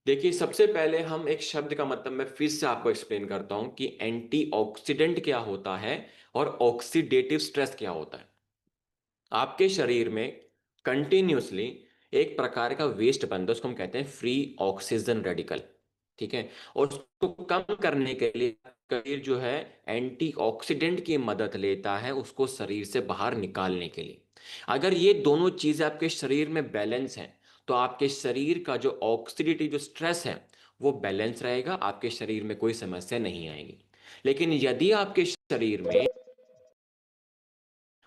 देखिए, सबसे पहले हम एक शब्द का मतलब मैं फिर से आपको एक्सप्लेन करता हूं कि एंटीऑक्सीडेंट क्या होता है और ऑक्सीडेटिव स्ट्रेस क्या होता है। आपके शरीर में कंटिन्यूसली एक प्रकार का वेस्ट बनता है, उसको हम कहते हैं फ्री ऑक्सीजन रेडिकल। ठीक है। और उसको कम करने के लिए शरीर जो है एंटीऑक्सीडेंट की मदद लेता है उसको शरीर से बाहर निकालने के लिए। अगर ये दोनों चीजें आपके शरीर में बैलेंस हैं तो आपके शरीर का जो ऑक्सीडेटिव जो स्ट्रेस है वो बैलेंस रहेगा, आपके शरीर में कोई समस्या नहीं आएगी। लेकिन यदि आपके शरीर में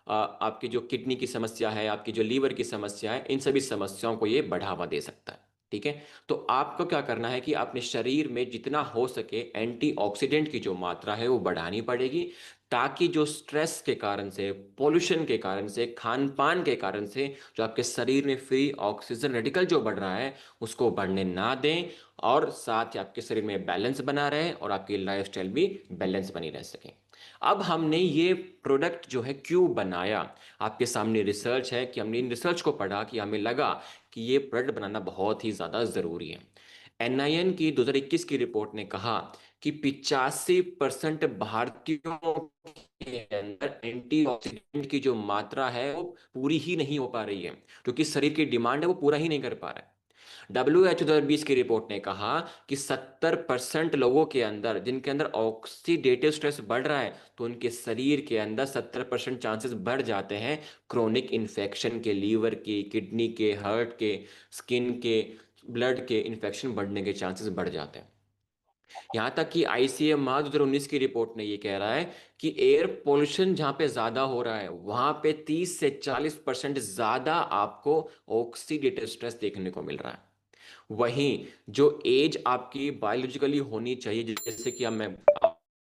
आपकी जो किडनी की समस्या है, आपकी जो लीवर की समस्या है, इन सभी समस्याओं को ये बढ़ावा दे सकता है। ठीक है। तो आपको क्या करना है कि अपने शरीर में जितना हो सके एंटीऑक्सीडेंट की जो मात्रा है वो बढ़ानी पड़ेगी, ताकि जो स्ट्रेस के कारण से, पोल्यूशन के कारण से, खान पान के कारण से जो आपके शरीर में फ्री ऑक्सीजन रेडिकल जो बढ़ रहा है उसको बढ़ने ना दें, और साथ ही आपके शरीर में बैलेंस बना रहे और आपकी लाइफस्टाइल भी बैलेंस बनी रह सके। अब हमने ये प्रोडक्ट जो है क्यों बनाया, आपके सामने रिसर्च है कि हमने इन रिसर्च को पढ़ा कि हमें लगा कि ये प्रोडक्ट बनाना बहुत ही ज़्यादा ज़रूरी है। एनआईएन की 2021 की रिपोर्ट ने कहा कि 85% भारतीयों के अंदर एंटीऑक्सीडेंट की जो मात्रा है वो पूरी ही नहीं हो पा रही है, क्योंकि शरीर की डिमांड है वो पूरा ही नहीं कर पा रहा है। WHO 2020 की रिपोर्ट ने कहा कि 70% लोगों के अंदर जिनके अंदर ऑक्सीडेटिव स्ट्रेस बढ़ रहा है तो उनके शरीर के अंदर 70% चांसेस बढ़ जाते हैं क्रोनिक इन्फेक्शन के, लीवर के, किडनी के, हार्ट के, स्किन के, ब्लड के इन्फेक्शन बढ़ने के चांसेस बढ़ जाते हैं। यहाँ तक कि ICMR 2019 की रिपोर्ट ने ये कह रहा है कि एयर पोल्यूशन जहाँ पे ज्यादा हो रहा है वहां पे 30 से 40% ज्यादा आपको ऑक्सीडेटिव स्ट्रेस देखने को मिल रहा है। वहीं जो एज आपकी बायोलॉजिकली होनी चाहिए, जैसे कि अब मैं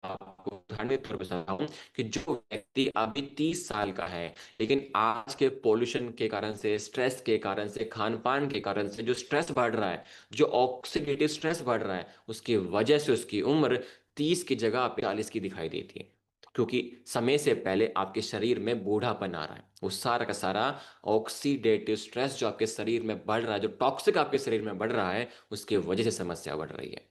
आपको उदाहरण के तौर पर बताऊं कि जो व्यक्ति अभी 30 साल का है लेकिन आज के पोल्यूशन के कारण से, स्ट्रेस के कारण से, खान पान के कारण से जो स्ट्रेस बढ़ रहा है, जो ऑक्सीडेटिव स्ट्रेस बढ़ रहा है, उसकी वजह से उसकी उम्र 30 की जगह पे 40 की दिखाई देती है, क्योंकि समय से पहले आपके शरीर में बूढ़ापन आ रहा है। वो सारा का सारा ऑक्सीडेटिव स्ट्रेस जो आपके शरीर में बढ़ रहा है, जो टॉक्सिक आपके शरीर में बढ़ रहा है, उसकी वजह से समस्या बढ़ रही है।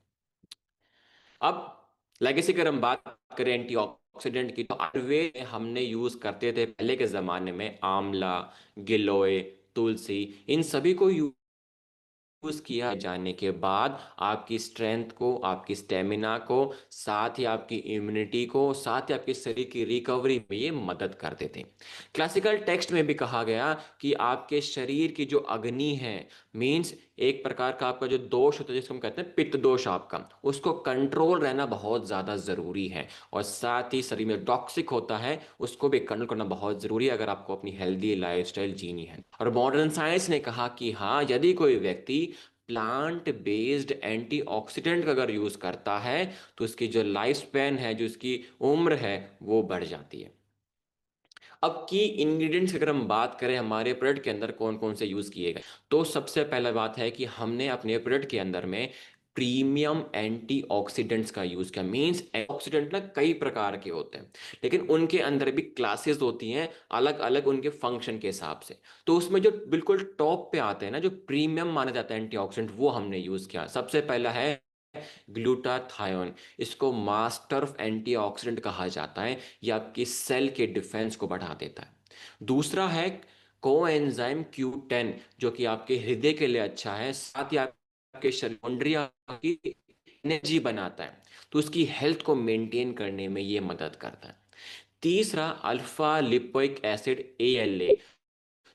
अब लेगेसी अगर हम बात करें एंटीऑक्सीडेंट की, तो आयुर्वेद में हमने यूज करते थे पहले के जमाने में आंवला, गिलोय, तुलसी, इन सभी को यूज किया जाने के बाद आपकी स्ट्रेंथ को, आपकी स्टेमिना को, साथ ही आपकी इम्यूनिटी को, साथ ही आपके शरीर की रिकवरी में ये मदद करते थे। क्लासिकल टेक्स्ट में भी कहा गया कि आपके शरीर की जो अग्नि है, मींस एक प्रकार का आपका जो दोष होता है जिसको हम कहते हैं पित्त दोष आपका, उसको कंट्रोल रहना बहुत ज्यादा जरूरी है। और साथ ही शरीर में टॉक्सिक होता है उसको भी कंट्रोल करना बहुत जरूरी है अगर आपको अपनी हेल्दी लाइफस्टाइल जीनी है। और मॉडर्न साइंस ने कहा कि हाँ, यदि कोई व्यक्ति प्लांट बेस्ड एंटीऑक्सीडेंट का अगर यूज करता है तो उसकी जो लाइफ स्पैन है, जो उसकी उम्र है, वो बढ़ जाती है। अब की इंग्रेडिएंट्स अगर हम बात करें हमारे प्रोडक्ट के अंदर कौन कौन से यूज किए गए, तो सबसे पहला बात है कि हमने अपने प्रोडक्ट के अंदर में प्रीमियम एंटीऑक्सीडेंट्स का यूज किया। मींस ऑक्सीडेंट ना कई प्रकार के होते हैं, लेकिन उनके अंदर भी क्लासेस होती हैं अलग अलग उनके फंक्शन के हिसाब से। तो उसमें जो बिल्कुल टॉप पे आते हैं ना, जो प्रीमियम माना जाता है एंटीऑक्सीडेंट, वो हमने यूज किया। सबसे पहला है ग्लूटाथायोन। इसको मास्टर ऑफ एंटीऑक्सीडेंट कहा जाता है, ये आपकी सेल के डिफेंस को बढ़ा देता है। दूसरा है कोएंजाइम Q10, जो कि आपके हृदय के लिए अच्छा है, साथ ही आपके शरीर की एनर्जी बनाता है, तो उसकी हेल्थ को मेंटेन करने में ये मदद करता है। तीसरा अल्फा लिपोइक एसिड ALA,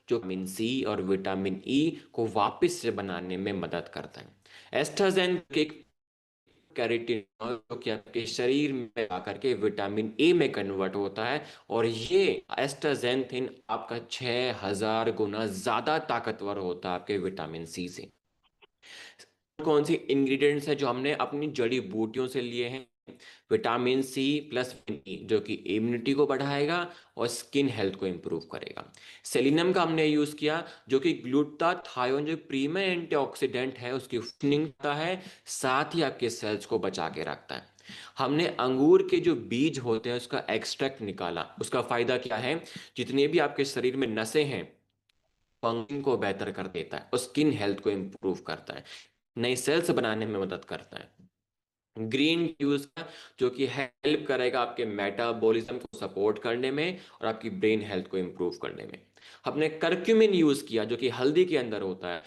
जो विटामिन सी और विटामिन ई को वापस से बनाने में मदद करता है। एस्ट्राजेन के कैरोटीनॉल, जो कि आपके शरीर में आकर के विटामिन ए में कन्वर्ट होता है, और ये एस्ट्राजेंथिन आपका 6000 गुना ज्यादा ताकतवर होता है आपके विटामिन सी से। कौन सी इंग्रेडिएंट्स है जो हमने अपनी जड़ी बूटियों से लिए हैं? विटामिन सी प्लस ई, जो कि इम्यूनिटी को बढ़ाएगा और स्किन हेल्थ को इंप्रूव करेगा। सेलिनियम का हमने यूज किया, जो कि ग्लूटाथायोन जो प्रीमियम एंटीऑक्सीडेंट है उसकी फनिंग करता है, साथ ही आपके सेल्स को बचा के रखता है। हमने अंगूर के जो बीज होते हैं उसका एक्सट्रैक्ट निकाला। उसका फायदा क्या है? जितने भी आपके शरीर में नसें हैं, फंक्शन को बेहतर कर देता है और स्किन हेल्थ को इंप्रूव करता है। नई सेल्स बनाने में मदद करता है। ग्रीन यूज का जो कि हेल्प करेगा आपके मेटाबॉलिज्म को सपोर्ट करने में और आपकी ब्रेन हेल्थ को इंप्रूव करने में। हमने करक्यूमिन यूज किया जो कि हल्दी के अंदर होता है,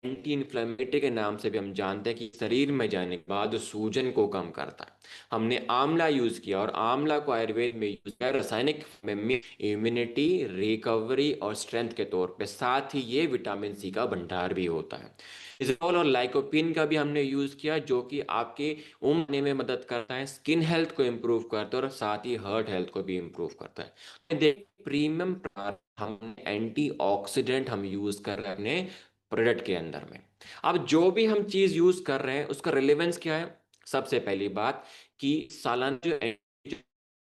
एंटी इन्फ्लेमेटरी के नाम से भी हम जानते हैं कि शरीर में जाने के बाद सूजन को कम करता है। हमने आंवला यूज किया और आंवला को आयुर्वेद में यूज किया रासायनिक में इम्यूनिटी, रिकवरी और स्ट्रेंथ के तौर पे, साथ ही ये विटामिन सी का भंडार भी होता है। इजोल और लाइकोपिन का भी हमने यूज किया जो कि आपके उम्र बढ़ने में मदद करता है, स्किन हेल्थ को इम्प्रूव करता है और साथ ही हार्ट हेल्थ को भी इम्प्रूव करता है। देखिए प्रीमियम हम एंटीऑक्सीडेंट हम यूज कर रहे हैं अपने प्रोडक्ट के अंदर में। अब जो भी हम चीज यूज कर रहे हैं उसका रिलेवेंस क्या है? सबसे पहली बात कि सालाना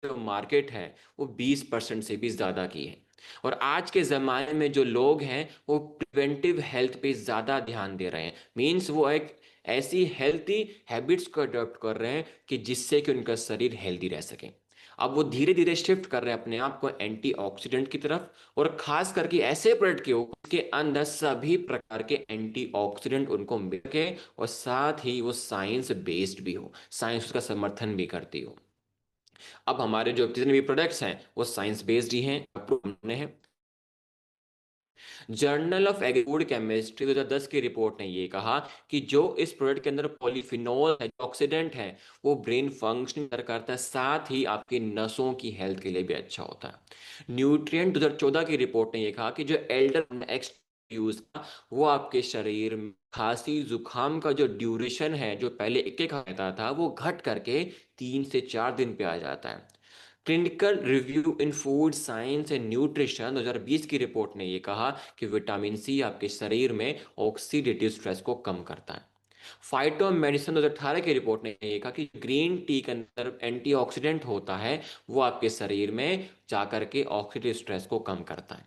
जो मार्केट है वो 20% से भी ज्यादा की है। और आज के जमाने में जो लोग हैं वो प्रिवेंटिव हेल्थ पे ज्यादा ध्यान दे रहे हैं। मींस वो एक ऐसी हेल्थी हैबिट्स को अडॉप्ट कर रहे हैं कि जिससे कि उनका शरीर हेल्दी रह सके। अब वो धीरे धीरे शिफ्ट कर रहे हैं अपने आप को एंटीऑक्सीडेंट की तरफ, और खास करके ऐसे प्रोडक्ट के ऊपर के अंदर सभी प्रकार के एंटीऑक्सीडेंट उनको मिल के और साथ ही वो साइंस बेस्ड भी हो, साइंस उसका समर्थन भी करती हो। अब हमारे जो जितने भी प्रोडक्ट्स हैं वो साइंस बेस्ड ही हैं, अप्रूव हैं। जर्नल ऑफ एग्री केमिस्ट्री 2010 की रिपोर्ट ने ये कहा कि जो इस प्रोडक्ट के अंदर पॉलीफिनोल है, ऑक्सीडेंट है, वो ब्रेन फंक्शन करता है, साथ ही आपकी नसों की हेल्थ के लिए भी अच्छा होता है। न्यूट्रिएंट 2014 की रिपोर्ट ने ये कहा कि जो एल्डर एक्स यूज था वो आपके शरीर में खांसी जुकाम का जो ड्यूरेशन है, जो पहले एक एक रहता था, वो घट करके 3 से 4 दिन पे आ जाता है। Clinical review in food science and nutrition 2020 की रिपोर्ट ने यह कहा कि विटामिन सी आपके शरीर में ऑक्सीडेटिव स्ट्रेस को कम करता है। फाइटो मेडिसिन 2018 की रिपोर्ट ने यह कहा कि ग्रीन टी के अंदर एंटीऑक्सीडेंट होता है, वो आपके शरीर में जाकर के ऑक्सीडेटिव स्ट्रेस को कम करता है।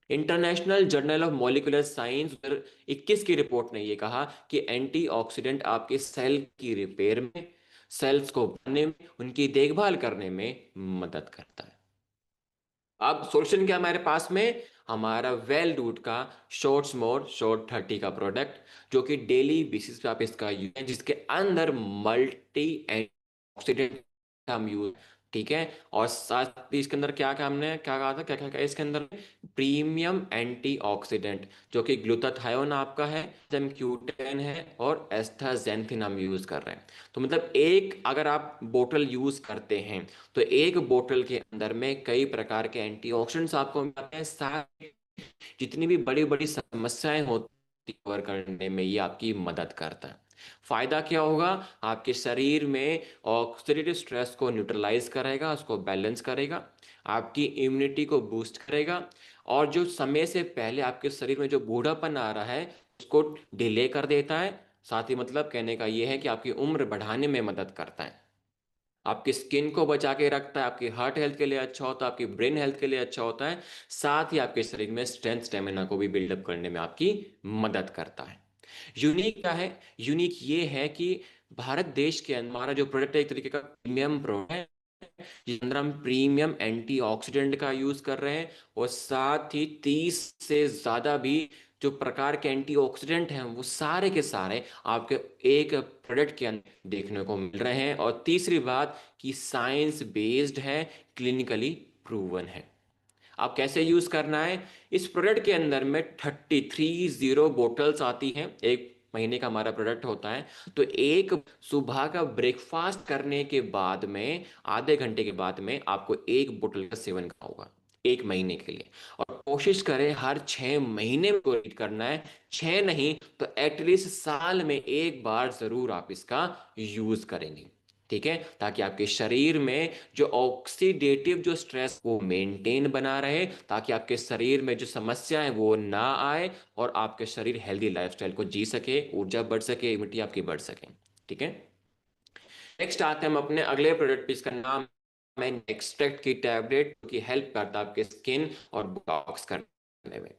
International journal of molecular science 2021 की रिपोर्ट ने यह कहा कि एंटीऑक्सीडेंट आपके सेल की रिपेयर में, सेल्स को बनने में, उनकी देखभाल करने में मदद करता है। अब सॉल्यूशन क्या हमारे पास में? हमारा वेल डूड का शॉर्ट्स मोर शॉर्ट 30 का प्रोडक्ट, जो कि डेली बेसिस पे आप इसका यूज, जिसके अंदर मल्टी एंटीऑक्सीडेंट हम यूज, ठीक है। और साथ ही इसके अंदर क्या क्या हमने क्या कहा था, क्या क्या क्या इसके अंदर प्रीमियम एंटीऑक्सीडेंट जो कि ग्लूटाथायोन आपका है, क्यूटेन है और एस्टाजेंथिन हम यूज कर रहे हैं। तो मतलब एक अगर आप बोतल यूज करते हैं तो एक बोतल के अंदर में कई प्रकार के एंटीऑक्सीडेंट्स आपको मिलते हैं, साथ जितनी भी बड़ी बड़ी समस्याएं होती कवर करने में ये आपकी मदद करता है। फायदा क्या होगा? आपके शरीर में ऑक्सीडेटिव स्ट्रेस को न्यूट्रलाइज करेगा, उसको बैलेंस करेगा, आपकी इम्यूनिटी को बूस्ट करेगा, और जो समय से पहले आपके शरीर में जो बूढ़ापन आ रहा है उसको डिले कर देता है। साथ ही मतलब कहने का यह है कि आपकी उम्र बढ़ाने में मदद करता है, आपकी स्किन को बचा के रखता है, आपकी हार्ट हेल्थ के लिए अच्छा होता है, आपकी ब्रेन हेल्थ के लिए अच्छा होता है, साथ ही आपके शरीर में स्ट्रेंथ स्टेमिना को भी बिल्डअप करने में आपकी मदद करता है। यूनिक क्या है? यूनिक ये है कि भारत देश के अंदर हमारा जो प्रोडक्ट है एक तरीके का प्रीमियम प्रोडक्ट है, जिसके अंदर हम प्रीमियम एंटीऑक्सीडेंट का यूज कर रहे हैं, और साथ ही 30 से ज्यादा भी जो प्रकार के एंटीऑक्सीडेंट हैं वो सारे के सारे आपके एक प्रोडक्ट के अंदर देखने को मिल रहे हैं। और तीसरी बात कि साइंस बेस्ड है, क्लिनिकली प्रूवन है। आप कैसे यूज करना है? इस प्रोडक्ट के अंदर में 33 बोटल्स आती हैं, एक महीने का हमारा प्रोडक्ट होता है। तो एक सुबह का ब्रेकफास्ट करने के बाद में आधे घंटे के बाद में आपको एक बोतल का सेवन करना होगा, एक महीने के लिए। और कोशिश करें हर 6 महीने में रीड करना है, 6 नहीं तो एटलीस्ट साल में एक बार जरूर आप इसका यूज करेंगे, ठीक है, ताकि आपके शरीर में जो ऑक्सीडेटिव जो स्ट्रेस वो मेंटेन बना रहे, ताकि आपके शरीर में जो समस्या है वो ना आए और आपके शरीर हेल्दी लाइफस्टाइल को जी सके, ऊर्जा बढ़ सके, इम्यूनिटी आपकी बढ़ सके, ठीक है। नेक्स्ट आते हैं हम अपने अगले प्रोडक्ट पे, इसका नाम है एक्सट्रैक्ट की टैबलेट, की हेल्प करता है आपके स्किन और डिटॉक्स करने में।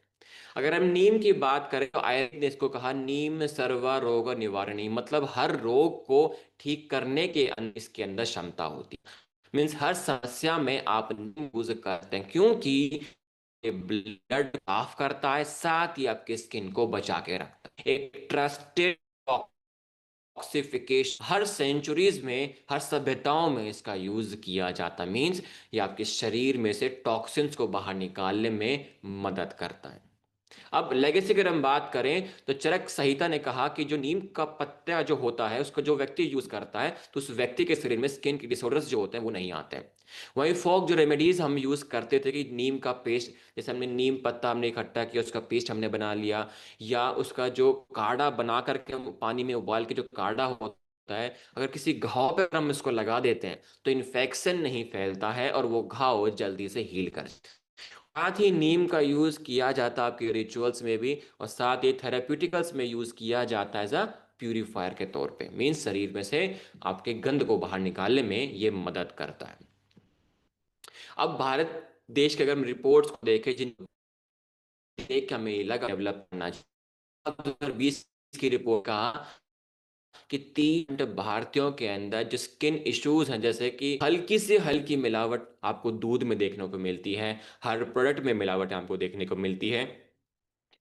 अगर हम नीम की बात करें तो आयुर्वेद ने इसको कहा नीम सर्व रोग निवारणी, मतलब हर रोग को ठीक करने के इसके अंदर क्षमता होती है। मीन्स हर समस्या में आप नीम यूज करते हैं, क्योंकि ब्लड साफ करता है, साथ ही आपके स्किन को बचा के रखता है। एक ट्रस्टेड टॉक्सिफिकेशन, हर सेंचुरीज में, हर सभ्यताओं में इसका यूज किया जाता, मींस ये आपके शरीर में से टॉक्सिन्स को बाहर निकालने में मदद करता है। अब लेगेसी की अगर हम बात करें तो चरक संहिता ने कहा कि जो नीम का पत्ता जो होता है उसको जो व्यक्ति यूज करता है तो उस व्यक्ति के शरीर में स्किन के डिसऑर्डर्स जो होते हैं वो नहीं आते हैं। वहीं फोक जो रेमेडीज हम यूज करते थे कि नीम का पेस्ट, जैसे हमने नीम पत्ता हमने इकट्ठा किया उसका पेस्ट हमने बना लिया, या उसका जो काढ़ा बना करके हम पानी में उबाल के जो काढ़ा होता है, अगर किसी घाव पे हम इसको लगा देते हैं तो इन्फेक्शन नहीं फैलता है और वो घाव जल्दी से हील कर, साथ ही नीम का यूज किया जाता है आपके रिचुअल्स में भी, और साथ ही थेराप्यूटिकल्स में यूज किया जाता है एज अ प्यूरिफायर के तौर पे, मीन्स शरीर में से आपके गंद को बाहर निकालने में ये मदद करता है। अब भारत देश के अगर हम रिपोर्ट्स को देखें जिन देख के हमें ये लगा डेवलप करना चाहिए, 2020 की रिपोर्ट कहा कि 3 भारतीयों के अंदर जो स्किन इश्यूज हैं, जैसे कि हल्की से हल्की मिलावट आपको दूध में देखने को मिलती है, हर प्रोडक्ट में मिलावट आपको देखने को मिलती है,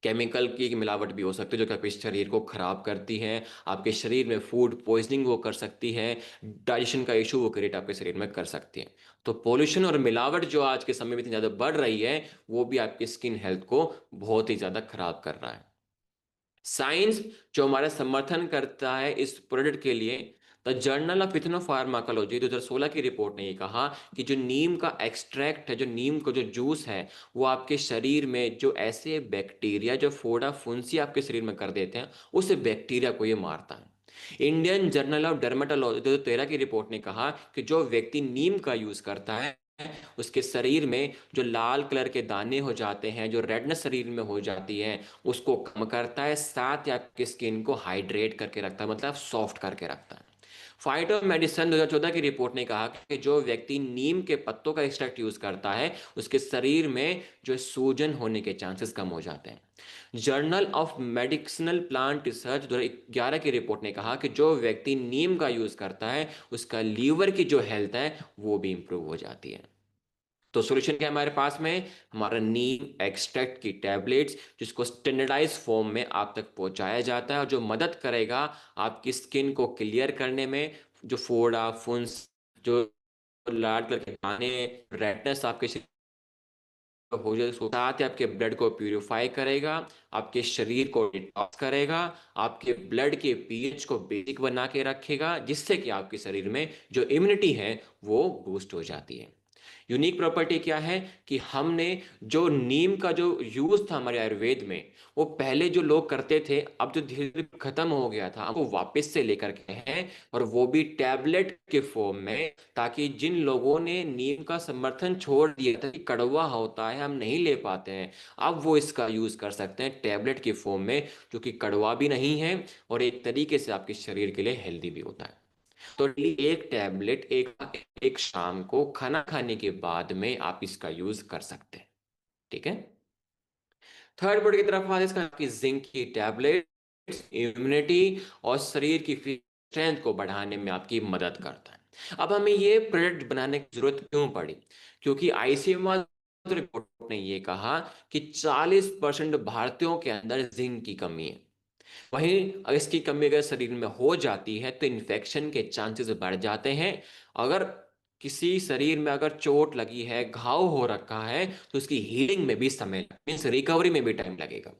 केमिकल की मिलावट भी हो सकती है जो कि आपके शरीर को खराब करती है, आपके शरीर में फूड पॉइजनिंग वो कर सकती है, डाइजेशन का इशू वो क्रिएट आपके शरीर में कर सकती है। तो पोल्यूशन और मिलावट जो आज के समय में इतनी ज़्यादा बढ़ रही है वो भी आपकी स्किन हेल्थ को बहुत ही ज़्यादा खराब कर रहा है। साइंस जो हमारा समर्थन करता है इस प्रोडक्ट के लिए, द जर्नल ऑफ इथनोफार्माकोलॉजी 2016 की रिपोर्ट ने ये कहा कि जो नीम का एक्सट्रैक्ट है, जो नीम का जो जूस है, वो आपके शरीर में जो ऐसे बैक्टीरिया जो फोड़ा फुंसी आपके शरीर में कर देते हैं उस बैक्टीरिया को ये मारता है। इंडियन जर्नल ऑफ डर्मेटोलॉजी 2013 की रिपोर्ट ने कहा कि जो व्यक्ति नीम का यूज करता है उसके शरीर में जो लाल कलर के दाने हो जाते हैं, जो रेडनेस शरीर में हो जाती है, उसको कम करता है, साथ ही आपकी स्किन को हाइड्रेट करके रखता है, मतलब सॉफ्ट करके रखता है। फाइटो मेडिसिन 2014 की रिपोर्ट ने कहा कि जो व्यक्ति नीम के पत्तों का एक्सट्रैक्ट यूज करता है उसके शरीर में जो सूजन होने के चांसेस कम हो जाते हैं। Journal of medicinal plant research 2011 की रिपोर्ट ने कहा कि जो व्यक्ति नीम का यूज करता है उसका लीवर की जो हेल्थ है वो भी इंप्रूव हो जाती है। तो सॉल्यूशन क्या है हमारे पास में? हमारा नीम एक्सट्रैक्ट की टैबलेट्स जिसको स्टैंडर्डाइज फॉर्म में आप तक पहुंचाया जाता है और जो मदद करेगा आपकी स्किन को क्लियर करने में, जो फोड़ा फुंस, जो लाल कलर के दाने, रेडनेस आपके शरीर में हो जाए, उसको साथ ही आपके ब्लड को प्यूरिफाई करेगा, आपके शरीर को डिटॉक्स करेगा, आपके ब्लड के पीएच को बेसिक बना के रखेगा, जिससे कि आपके शरीर में जो इम्यूनिटी है वो बूस्ट हो जाती है। यूनिक प्रॉपर्टी क्या है कि हमने जो नीम का जो यूज था हमारे आयुर्वेद में, वो पहले जो लोग करते थे अब जो धीरे धीरे खत्म हो गया था, हमको वापस से लेकर के हैं, और वो भी टैबलेट के फॉर्म में, ताकि जिन लोगों ने नीम का समर्थन छोड़ दिया था कि कड़वा होता है हम नहीं ले पाते हैं, अब वो इसका यूज कर सकते हैं टैबलेट के फॉर्म में, जो कि कड़वा भी नहीं है और एक तरीके से आपके शरीर के लिए हेल्दी भी होता है। तो डेली एक टैबलेट एक शाम को खाना खाने के बाद में आप इसका यूज कर सकते हैं। ठीक है। थर्ड पॉइंट की तरफ आते हैं, इसका कि जिंक की टैबलेट इम्यूनिटी और शरीर की स्ट्रेंथ को बढ़ाने में आपकी मदद करता है। अब हमें ये प्रोडक्ट बनाने की जरूरत क्यों पड़ी? क्योंकि आईसीएमआर रिपोर्ट ने ये कहा कि 40% भारतीयों के अंदर जिंक की कमी है। वहीं अगर इसकी कमी अगर शरीर में हो जाती है तो इन्फेक्शन के चांसेस बढ़ जाते हैं। अगर किसी शरीर में अगर चोट लगी है, घाव हो रखा है, तो उसकी हीलिंग में भी समय, मीन्स रिकवरी में भी टाइम लगेगा।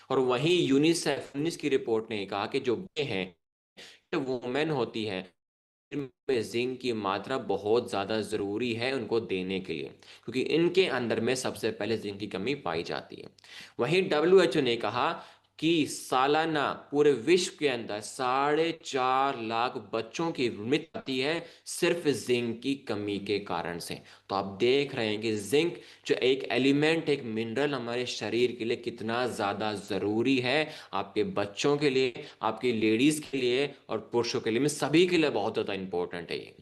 और वहीं यूनिसेफ 19 की रिपोर्ट ने कहा कि जो बच्चे हैं, वुमेन होती है, में जिंक की मात्रा बहुत ज़्यादा ज़रूरी है उनको देने के लिए, क्योंकि इनके अंदर में सबसे पहले जिंक की कमी पाई जाती है। वहीं डब्ल्यूएचओ ने कहा कि सालाना पूरे विश्व के अंदर 4.5 लाख बच्चों की मृत्यु आती है सिर्फ जिंक की कमी के कारण से। तो आप देख रहे हैं कि जिंक जो एक एलिमेंट, एक मिनरल हमारे शरीर के लिए कितना ज़्यादा ज़रूरी है, आपके बच्चों के लिए, आपकी लेडीज के लिए और पुरुषों के लिए में सभी के लिए बहुत ज़्यादा इंपॉर्टेंट है ये।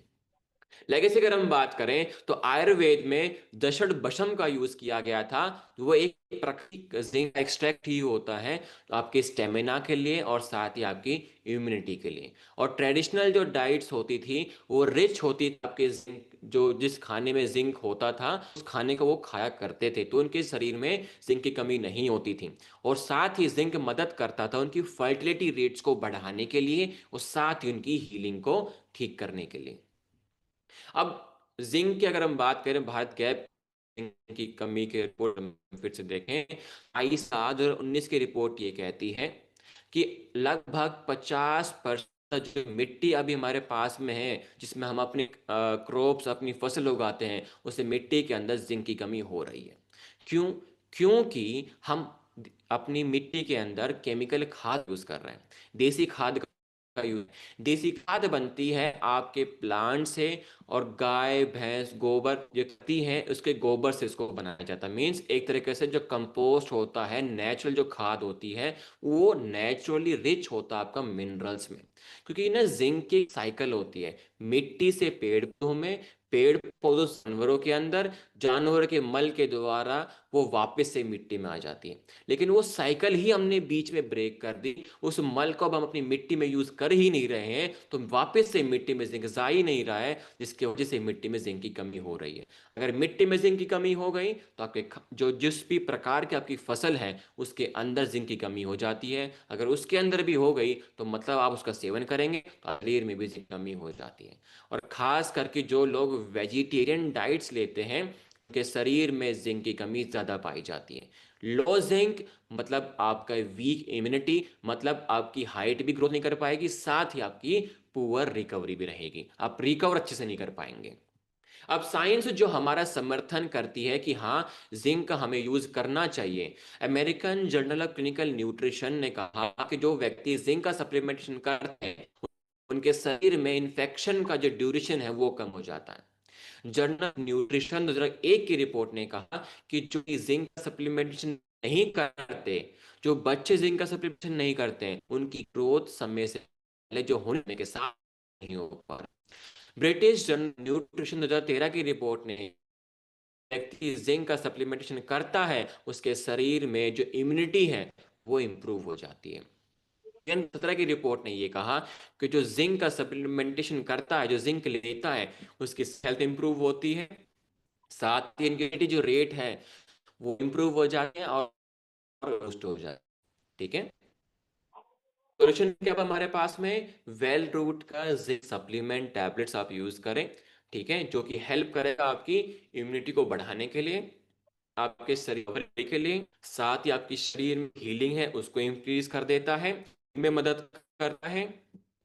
लेगेसी अगर हम बात करें तो आयुर्वेद में दशड़ बशम का यूज किया गया था। वो एक प्राकृतिक जिंक एक्सट्रैक्ट ही होता है, तो आपके स्टेमिना के लिए और साथ ही आपकी इम्यूनिटी के लिए। और ट्रेडिशनल जो डाइट्स होती थी वो रिच होती थी आपके जिंक, जो जिस खाने में जिंक होता था उस खाने को वो खाया करते थे, तो उनके शरीर में जिंक की कमी नहीं होती थी। और साथ ही जिंक मदद करता था उनकी फर्टिलिटी रेट्स को बढ़ाने के लिए और साथ ही उनकी हीलिंग को ठीक करने के लिए। अब जिंक की अगर हम बात करें, भारत गैप जिंक की कमी के रिपोर्ट हम फिर से देखें, आईसा 2019 की रिपोर्ट ये कहती है कि लगभग 50% जो मिट्टी अभी हमारे पास में है, जिसमें हम अपने क्रॉप्स अपनी फसल उगाते हैं, उससे मिट्टी के अंदर जिंक की कमी हो रही है। क्यों? क्योंकि हम अपनी मिट्टी के अंदर केमिकल खाद यूज कर रहे हैं। देसी खाद का यूज, देसी खाद बनती है आपके प्लांट से, और गाय भैंस गोबर जो खाती है उसके गोबर से इसको बनाया जाता है। मीन्स एक तरीके से जो कंपोस्ट होता है, नेचुरल जो खाद होती है, वो नेचुरली रिच होता है आपका मिनरल्स में। क्योंकि ना जिंक की साइकिल होती है, मिट्टी से पेड़ पौधों में, पेड़ पौधों से जानवरों के अंदर, जानवर के मल के द्वारा वो वापस से मिट्टी में आ जाती है। लेकिन वो साइकिल ही हमने बीच में ब्रेक कर दी, उस मल को अब हम अपनी मिट्टी में यूज कर ही नहीं रहे हैं, तो वापस से मिट्टी में जिंक जा ही नहीं रहा है, जिसकी वजह से मिट्टी में जिंक की कमी हो रही है। अगर मिट्टी में जिंक की कमी हो गई तो आपके जो जिस भी प्रकार की आपकी फसल है उसके अंदर जिंक की कमी हो जाती है। अगर उसके अंदर भी हो गई तो मतलब आप उसका सेवन करेंगे तो शरीर में भी जिंक की कमी हो जाती है। और खास करके जो लोग वेजिटेरियन डाइट्स लेते हैं उनके शरीर में जिंक की कमी ज्यादा पाई जाती है। लो जिंक मतलब आपका वीक इम्यूनिटी, मतलब आपकी हाइट भी ग्रोथ नहीं कर पाएगी, साथ ही आपकी पुअर रिकवरी भी रहेगी, आप रिकवर अच्छे से नहीं कर पाएंगे। अब साइंस जो हमारा समर्थन करती है कि हाँ, जिंक का हमें यूज करना चाहिए। American journal of clinical nutrition ने कहा कि जो व्यक्ति जिंक का सप्लीमेंटेशन करते हैं उनके शरीर में इन्फेक्शन का जो ड्यूरेशन है वो कम हो जाता है। जर्नल न्यूट्रिशन 2001 की रिपोर्ट ने कहा कि जो जिंक का सप्लीमेंटेशन नहीं करते, जो बच्चे जिंक का सप्लीमेंटेशन नहीं करते हैं, उनकी ग्रोथ समय से पहले जो होने के साथ नहीं हो पा रहा। ब्रिटिश जर्नल न्यूट्रिशन 2013 की रिपोर्ट ने, व्यक्ति जिंक का सप्लीमेंटेशन करता है उसके शरीर में जो इम्यूनिटी है वो इंप्रूव हो जाती है। 2017 की रिपोर्ट ने ये कहा कि जो जिंक का सप्लीमेंटेशन करता है, जो जिंक लेता है, उसकी हेल्थ इंप्रूव होती है, साथ ही इनकी जो रेट है वो इंप्रूव हो जाते हैं और बूस्ट हो जाते हैं। ठीक है, सोल्यूशन क्या अब हमारे पास में, वेल रूट का जिंक सप्लीमेंट टैबलेट्स आप यूज करें। ठीक है, जो कि हेल्प करेगा आपकी इम्यूनिटी को बढ़ाने के लिए, आपके शरीर के लिए, साथ ही आपकी शरीर में हीलिंग है उसको इंक्रीज कर देता है, में मदद करता है,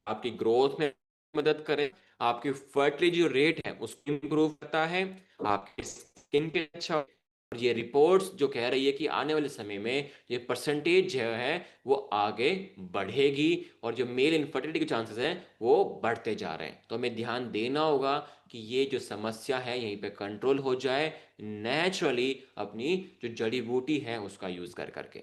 आपकी ग्रोथ में मदद करे, आपकी फर्टिलिटी जो रेट है उसको इंप्रूव करता है, आपकी स्किन के अच्छा। और ये रिपोर्ट्स जो कह रही है कि आने वाले समय में ये परसेंटेज जो है वो आगे बढ़ेगी, और जो मेल इनफर्टिलिटी के चांसेस हैं वो बढ़ते जा रहे हैं। तो हमें ध्यान देना होगा कि ये जो समस्या है यहीं पे कंट्रोल हो जाए, नेचुरली अपनी जो जड़ी बूटी है उसका यूज कर करके।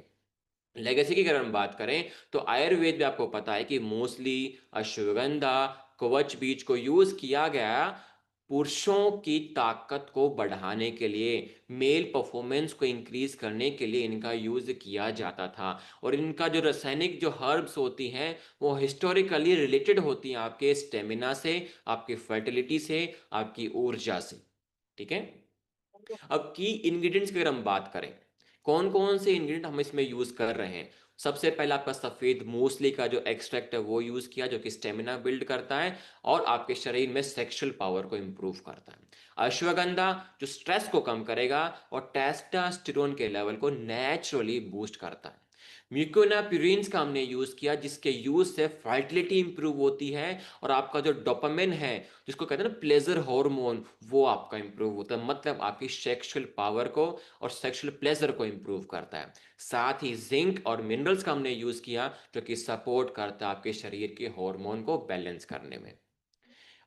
लेगेसी की अगर हम बात करें तो आयुर्वेद में आपको पता है कि मोस्टली अश्वगंधा, कवच बीज को यूज किया गया पुरुषों की ताकत को बढ़ाने के लिए, मेल परफॉर्मेंस को इंक्रीज करने के लिए इनका यूज किया जाता था। और इनका जो रासायनिक जो हर्ब्स होती हैं वो हिस्टोरिकली रिलेटेड होती हैं आपके स्टेमिना से, आपकी फर्टिलिटी से, आपकी ऊर्जा से। ठीक है, अब की इंग्रेडिएंट्स की अगर हम बात करें, कौन कौन से इंग्रेडिएंट हम इसमें यूज कर रहे हैं। सबसे पहला आपका सफेद मूसली का जो एक्सट्रैक्ट है वो यूज किया, जो कि स्टेमिना बिल्ड करता है और आपके शरीर में सेक्सुअल पावर को इंप्रूव करता है। अश्वगंधा जो स्ट्रेस को कम करेगा और टेस्टोस्टेरोन के लेवल को नेचुरली बूस्ट करता है। म्यूकोनाप्यूरिन्स का हमने यूज किया, जिसके यूज से फर्टिलिटी इंप्रूव होती है और आपका जो डोपामिन है, जिसको कहते हैं ना प्लेजर हार्मोन, वो आपका इंप्रूव होता है, मतलब आपकी सेक्सुअल पावर को और सेक्सुअल प्लेजर को इंप्रूव करता है। साथ ही जिंक और मिनरल्स का हमने यूज किया, जो कि सपोर्ट करता है आपके शरीर के हार्मोन को बैलेंस करने में।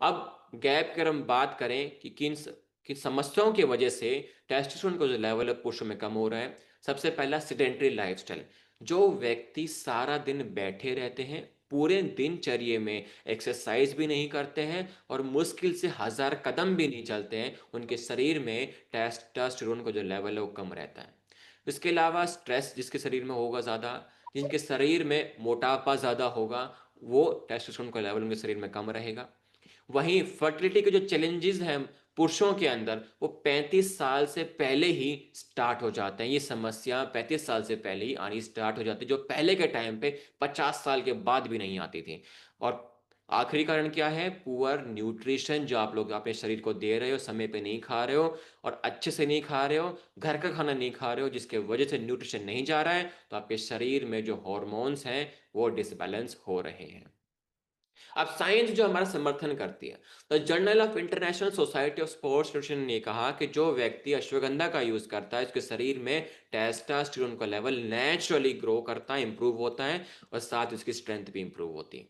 अब गैप की अगर हम बात करें कि किन समस्याओं की वजह से टेस्टोस्टेरोन का जो लेवल है पुरुषों में कम हो रहा है, सबसे पहला सिडेंटरी लाइफस्टाइल। जो व्यक्ति सारा दिन बैठे रहते हैं पूरे दिनचर्या में एक्सरसाइज भी नहीं करते हैं और मुश्किल से 1000 कदम भी नहीं चलते हैं, उनके शरीर में टेस्टोस्टेरोन का जो लेवल है वो कम रहता है। इसके अलावा स्ट्रेस जिसके शरीर में होगा ज़्यादा, जिनके शरीर में मोटापा ज़्यादा होगा, वो टेस्टोस्टेरोन का लेवल उनके शरीर में कम रहेगा। वहीं फर्टिलिटी के जो चैलेंजेस हैं पुरुषों के अंदर, वो 35 साल से पहले ही स्टार्ट हो जाते हैं। ये समस्या 35 साल से पहले ही आनी स्टार्ट हो जाती है, जो पहले के टाइम पे 50 साल के बाद भी नहीं आती थी। और आखिरी कारण क्या है? पुअर न्यूट्रिशन, जो आप लोग अपने शरीर को दे रहे हो, समय पे नहीं खा रहे हो और अच्छे से नहीं खा रहे हो, घर का खाना नहीं खा रहे हो, जिसके वजह से न्यूट्रिशन नहीं जा रहा है, तो आपके शरीर में जो हॉर्मोन्स हैं वो डिसबैलेंस हो रहे हैं। अब साइंस जो हमारा समर्थन करती है, तो journal of international society of sports nutrition ने कहा कि जो व्यक्ति अश्वगंधा का यूज करता है, उसके शरीर में टेस्टोस्टेरोन का लेवल नेचुरली ग्रो करता है, इंप्रूव होता है और साथ उसकी स्ट्रेंथ भी इंप्रूव होती है।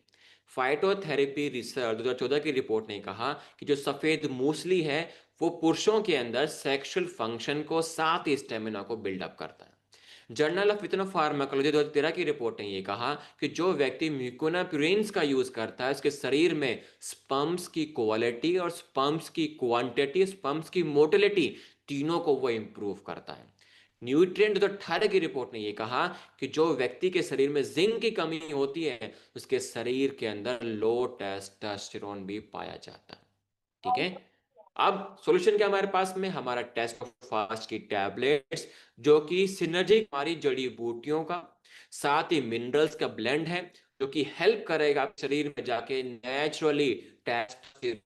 फाइटोथेरेपी रिसर्च 2014 की रिपोर्ट ने कहा कि जो सफेद मूसली है, वो पुरुषों के अंदर सेक्सुअल फंक्शन को साथ ही स्टेमिना को बिल्डअप करता है। जर्नल ऑफ विथनो फार्माकोलॉजी 2013 की रिपोर्ट ने ये कहा कि जो व्यक्ति म्यूकोनाप्यूरिन्स का यूज करता है, उसके शरीर में स्पर्म्स की क्वालिटी और स्पर्म्स की क्वांटिटी, स्पर्म्स की मोटिलिटी, तीनों को वो इंप्रूव करता है। न्यूट्रिएंट 2018 की रिपोर्ट ने यह कहा कि जो व्यक्ति के शरीर में जिंक की कमी होती है, उसके शरीर के अंदर लो टेस्टोस्टेरोन भी पाया जाता है। ठीक है। अब सॉल्यूशन क्या हमारे पास में? हमारा टेस्ट फास्ट की टैबलेट्स, जो कि सिनर्जी हमारी जड़ी बूटियों का साथ ही मिनरल्स का ब्लेंड है, जो कि हेल्प करेगा शरीर में जाके नेचुरली टेस्टोस्टेरोन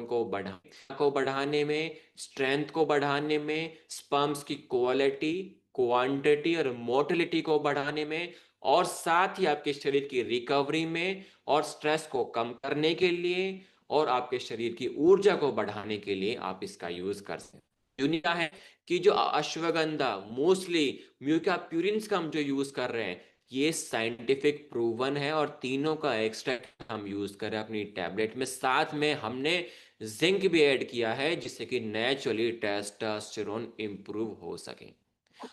को बढ़ाने में, स्ट्रेंथ को बढ़ाने में, स्पर्म्स की क्वालिटी, क्वांटिटी और मोटिलिटी को बढ़ाने में, और साथ ही आपके शरीर की रिकवरी में और स्ट्रेस को कम करने के लिए और आपके शरीर की ऊर्जा को बढ़ाने के लिए आप इसका यूज कर सकते हैं। यूनिका है कि जो अश्वगंधा, मोस्टली म्यूका प्यूरिन्स का हम जो यूज कर रहे हैं, ये साइंटिफिक प्रूवन है और तीनों का एक्सट्रैक्ट हम यूज कर रहे हैं अपनी टैबलेट में। साथ में हमने जिंक भी ऐड किया है, जिससे कि नेचुरली टेस्टोस्टेरोन इंप्रूव हो सके।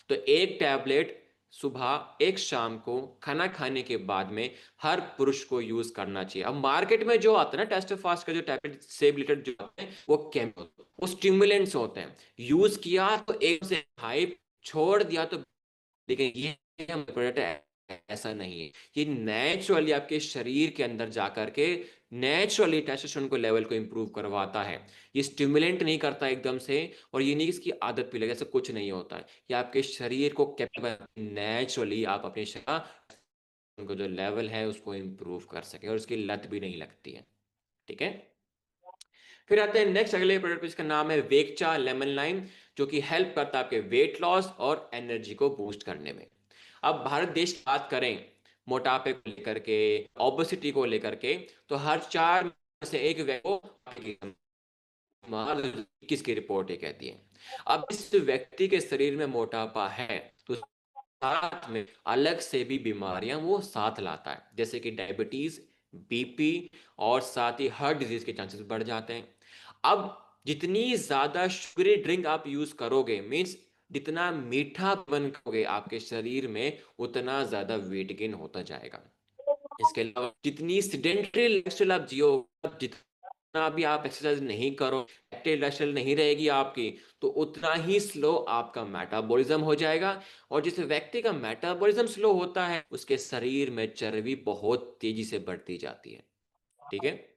तो एक टैबलेट सुबह, एक शाम को खाना खाने के बाद में हर पुरुष को यूज करना चाहिए। अब मार्केट में जो आता है ना टेस्टोफास्ट का जो टैबलेट सेब जो आते हैं, वो केमिकल, वो स्टिमुलेंट्स होते हैं। यूज किया तो एक से हाइप, छोड़ दिया तो, लेकिन ये प्रोडक्ट ऐसा नहीं है। ये नेचुरली आपके शरीर के अंदर जाकर के नेचुरली टेस्टोस्टेरोन को लेवल को इंप्रूव करवाता है। ये स्टिमुलेंट नहीं करता एकदम से, और ये नहीं कि इसकी आदत भी लगे, ऐसा कुछ नहीं होता है। ये आपके शरीर को कैपेबल नेचुरली आप अपने शरीर को जो लेवल है उसको इंप्रूव कर सके और उसकी लत भी नहीं लगती है। ठीक है। फिर आते हैं नेक्स्ट अगले प्रोडक्ट, इसका नाम है वेकचा लेमन लाइम, जो कि हेल्प करता है आपके वेट लॉस और एनर्जी को बूस्ट करने में। अब भारत देश की बात करें, मोटापे को लेकर के, ओबेसिटी को लेकर के, तो हर 4 में से एक व्यक्ति को 21 की रिपोर्ट ये कहती है। अब इस व्यक्ति के शरीर में मोटापा है, तो साथ में अलग से भी बीमारियां वो साथ लाता है, जैसे कि डायबिटीज, बीपी और साथ ही हार्ट डिजीज के चांसेस बढ़ जाते हैं। अब जितनी ज्यादा शुगरी ड्रिंक आप यूज करोगे, मींस जितना मीठा बन करोगे आपके शरीर में, उतना ज्यादा वेट गेन होता जाएगा। इसके अलावा जितनी सिडेंटरी लाइफस्टाइल आप जियो, जितना भी आप एक्सरसाइज नहीं करो, एक्टिव लाइफस्टाइल नहीं रहेगी आपकी, तो उतना ही स्लो आपका मेटाबॉलिज्म हो जाएगा। और जिस व्यक्ति का मेटाबॉलिज्म स्लो होता है, उसके शरीर में चर्बी बहुत तेजी से बढ़ती जाती है। ठीक है।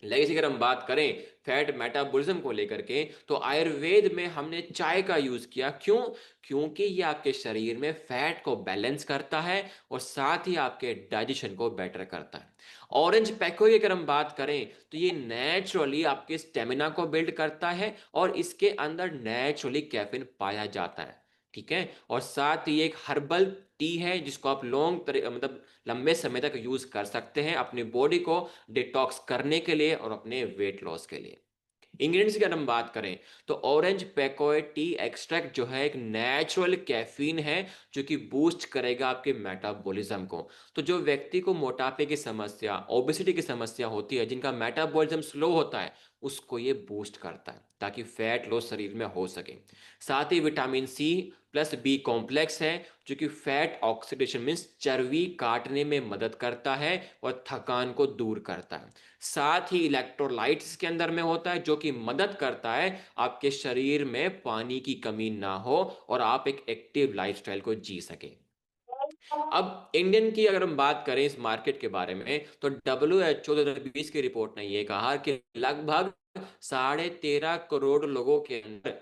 लेकिन अगर हम बात करें फैट मेटाबॉलिज्म को लेकर के, तो आयुर्वेद में हमने चाय का यूज किया। क्यों? क्योंकि ये आपके शरीर में फैट को बैलेंस करता है और साथ ही आपके डाइजेशन को बेटर करता है। ऑरेंज पैको की अगर हम बात करें, तो ये नेचुरली आपके स्टेमिना को बिल्ड करता है और इसके अंदर नेचुरली कैफीन पाया जाता है। ठीक है। और साथ ही एक हर्बल टी है, जिसको आप मतलब लंबे समय तक यूज कर सकते हैं अपनी बॉडी को डिटॉक्स करने के लिए और अपने वेट लॉस के लिए। इंग्रेडिएंट्स की अगर हम बात करें, तो ऑरेंज पेकोए टी एक्सट्रैक्ट जो है एक नेचुरल कैफीन है, जो कि बूस्ट करेगा आपके मेटाबॉलिज्म को। तो जो व्यक्ति को मोटापे की समस्या, ओबेसिटी की समस्या होती है, जिनका मेटाबॉलिज्म स्लो होता है, उसको ये बूस्ट करता है ताकि फैट लॉस शरीर में हो सके। साथ ही vitamin C plus B complex है जो कि फैट ऑक्सीडेशन मीन्स चर्बी काटने में मदद करता है और थकान को दूर करता है। साथ ही इलेक्ट्रोलाइट्स के अंदर में होता है जो कि मदद करता है आपके शरीर में पानी की कमी ना हो और आप एक एक्टिव लाइफस्टाइल को जी सके। अब इंडियन की अगर हम बात करें इस मार्केट के बारे में तो WHO 2020 की रिपोर्ट ने यह कहा कि लगभग 13.5 करोड़ लोगों के अंदर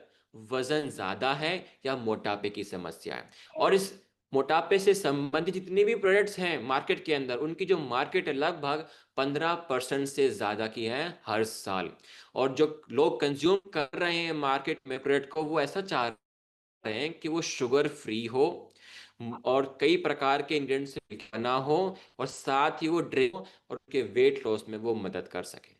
वजन ज्यादा है या मोटापे की समस्या है। और इस मोटापे से संबंधित जितनी भी प्रोडक्ट्स हैं मार्केट के अंदर उनकी जो मार्केट है लगभग 15% से ज्यादा की है हर साल। और जो लोग कंज्यूम कर रहे हैं मार्केट में प्रोडक्ट को वो ऐसा चाह रहे हैं कि वो शुगर फ्री हो और कई प्रकार के इंग्रेडिएंट्स से बना हो और साथ ही वो ड्रिंक और उनके वेट लॉस में वो मदद कर सके।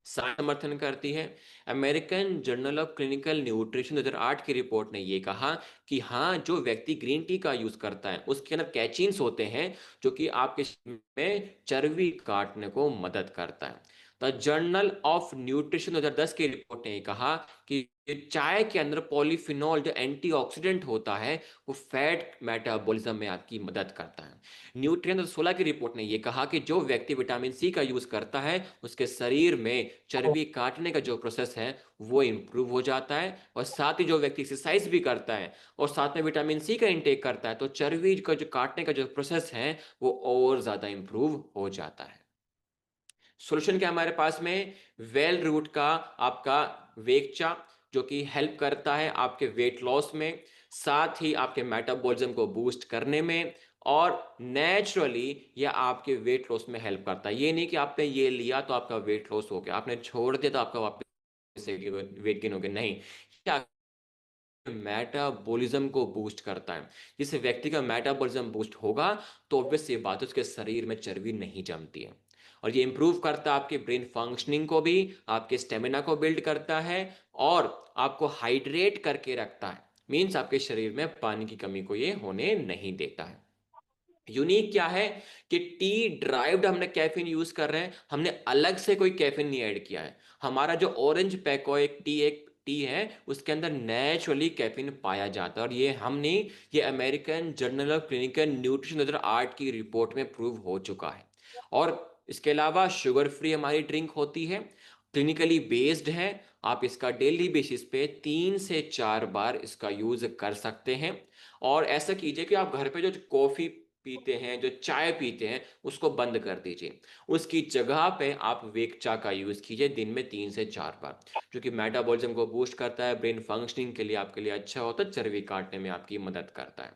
समर्थन करती है। American journal of clinical nutrition 2008 की रिपोर्ट ने यह कहा कि हाँ जो व्यक्ति ग्रीन टी का यूज करता है उसके अंदर कैचीन्स होते हैं जो कि आपके शरीर में चर्बी काटने को मदद करता है। द जर्नल ऑफ न्यूट्रिशन 2010 की रिपोर्ट ने कहा कि चाय के अंदर पॉलीफिनॉल जो एंटीऑक्सीडेंट होता है वो फैट मेटाबॉलिज्म में आपकी मदद करता है। न्यूट्रिएंट 2016 की रिपोर्ट ने यह कहा कि जो व्यक्ति विटामिन सी का यूज करता है उसके शरीर में चर्बी काटने का जो प्रोसेस है वो इंप्रूव हो जाता है। और साथ ही जो व्यक्ति एक्सरसाइज भी करता है और साथ में विटामिन सी का इंटेक करता है तो चर्बी का जो काटने का जो प्रोसेस है वो और ज्यादा इंप्रूव हो जाता है। सॉल्यूशन क्या हमारे पास में वेल रूट का आपका वेगचा जो कि हेल्प करता है आपके वेट लॉस में, साथ ही आपके मेटाबॉलिज्म को बूस्ट करने में और नेचुरली यह आपके वेट लॉस में हेल्प करता है। ये नहीं कि आपने ये लिया तो आपका वेट लॉस हो गया, आपने छोड़ दिया तो आपका वापस वेट गेन हो गया, नहीं। मेटाबॉलिज्म को बूस्ट करता है। जिस व्यक्ति का मेटाबॉलिज्म बूस्ट होगा तो ऑब्वियस ये बात है उसके शरीर में चर्बी नहीं जमती है। और ये इंप्रूव करता है आपके ब्रेन फंक्शनिंग को भी, आपके स्टेमिना को बिल्ड करता है और आपको हाइड्रेट करके रखता है। मीन्स आपके शरीर में पानी की कमी को ये होने नहीं देता है। यूनिक क्या है कि टी ड्राइव्ड हमने कैफीन यूज कर रहे हैं, हमने अलग से कोई कैफीन नहीं ऐड किया है। हमारा जो ऑरेंज पैको एक टी है उसके अंदर नेचुरली कैफीन पाया जाता है और ये हम नहीं, ये American journal of clinical nutrition 2008 की रिपोर्ट में प्रूव हो चुका है। और इसके अलावा शुगर फ्री हमारी ड्रिंक होती है, क्लिनिकली बेस्ड है। आप इसका डेली बेसिस पे 3 से 4 बार इसका यूज कर सकते हैं। और ऐसा कीजिए कि आप घर पे जो कॉफी पीते हैं, जो चाय पीते हैं, उसको बंद कर दीजिए। उसकी जगह पे आप वेकचा का यूज कीजिए दिन में 3 से 4 बार, जो कि मेटाबॉलिज्म को बूस्ट करता है, ब्रेन फंक्शनिंग के लिए आपके लिए अच्छा होता है, चर्बी काटने में आपकी मदद करता है।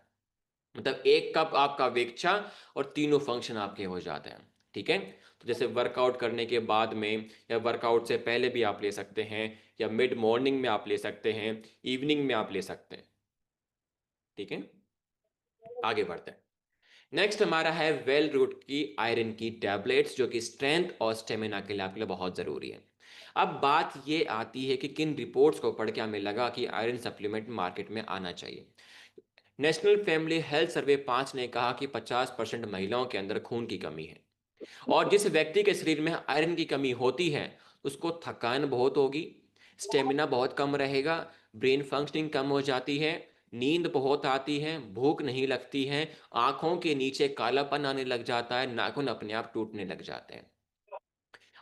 मतलब 1 कप आपका वेकचा और तीनों फंक्शन आपके हो जाते हैं। ठीक है। तो जैसे वर्कआउट करने के बाद में या वर्कआउट से पहले भी आप ले सकते हैं या मिड मॉर्निंग में आप ले सकते हैं, इवनिंग में आप ले सकते हैं। ठीक है, आगे बढ़ते हैं। नेक्स्ट हमारा है वेल रूट की आयरन की टैबलेट्स जो कि स्ट्रेंथ और स्टेमिना के लिए आपके लिए बहुत जरूरी है। अब बात ये आती है कि किन रिपोर्ट्स को पढ़ के हमें लगा कि आयरन सप्लीमेंट मार्केट में आना चाहिए। नेशनल फैमिली हेल्थ सर्वे 5 ने कहा कि 50% महिलाओं के अंदर खून की कमी है और जिस व्यक्ति के शरीर में आयरन की कमी होती है उसको थकान बहुत होगी, स्टेमिना बहुत कम रहेगा, ब्रेन फंक्शनिंग कम हो जाती है, नींद बहुत आती है, भूख नहीं लगती है, आंखों के नीचे कालापन आने लग जाता है, नाखून अपने आप टूटने लग जाते हैं।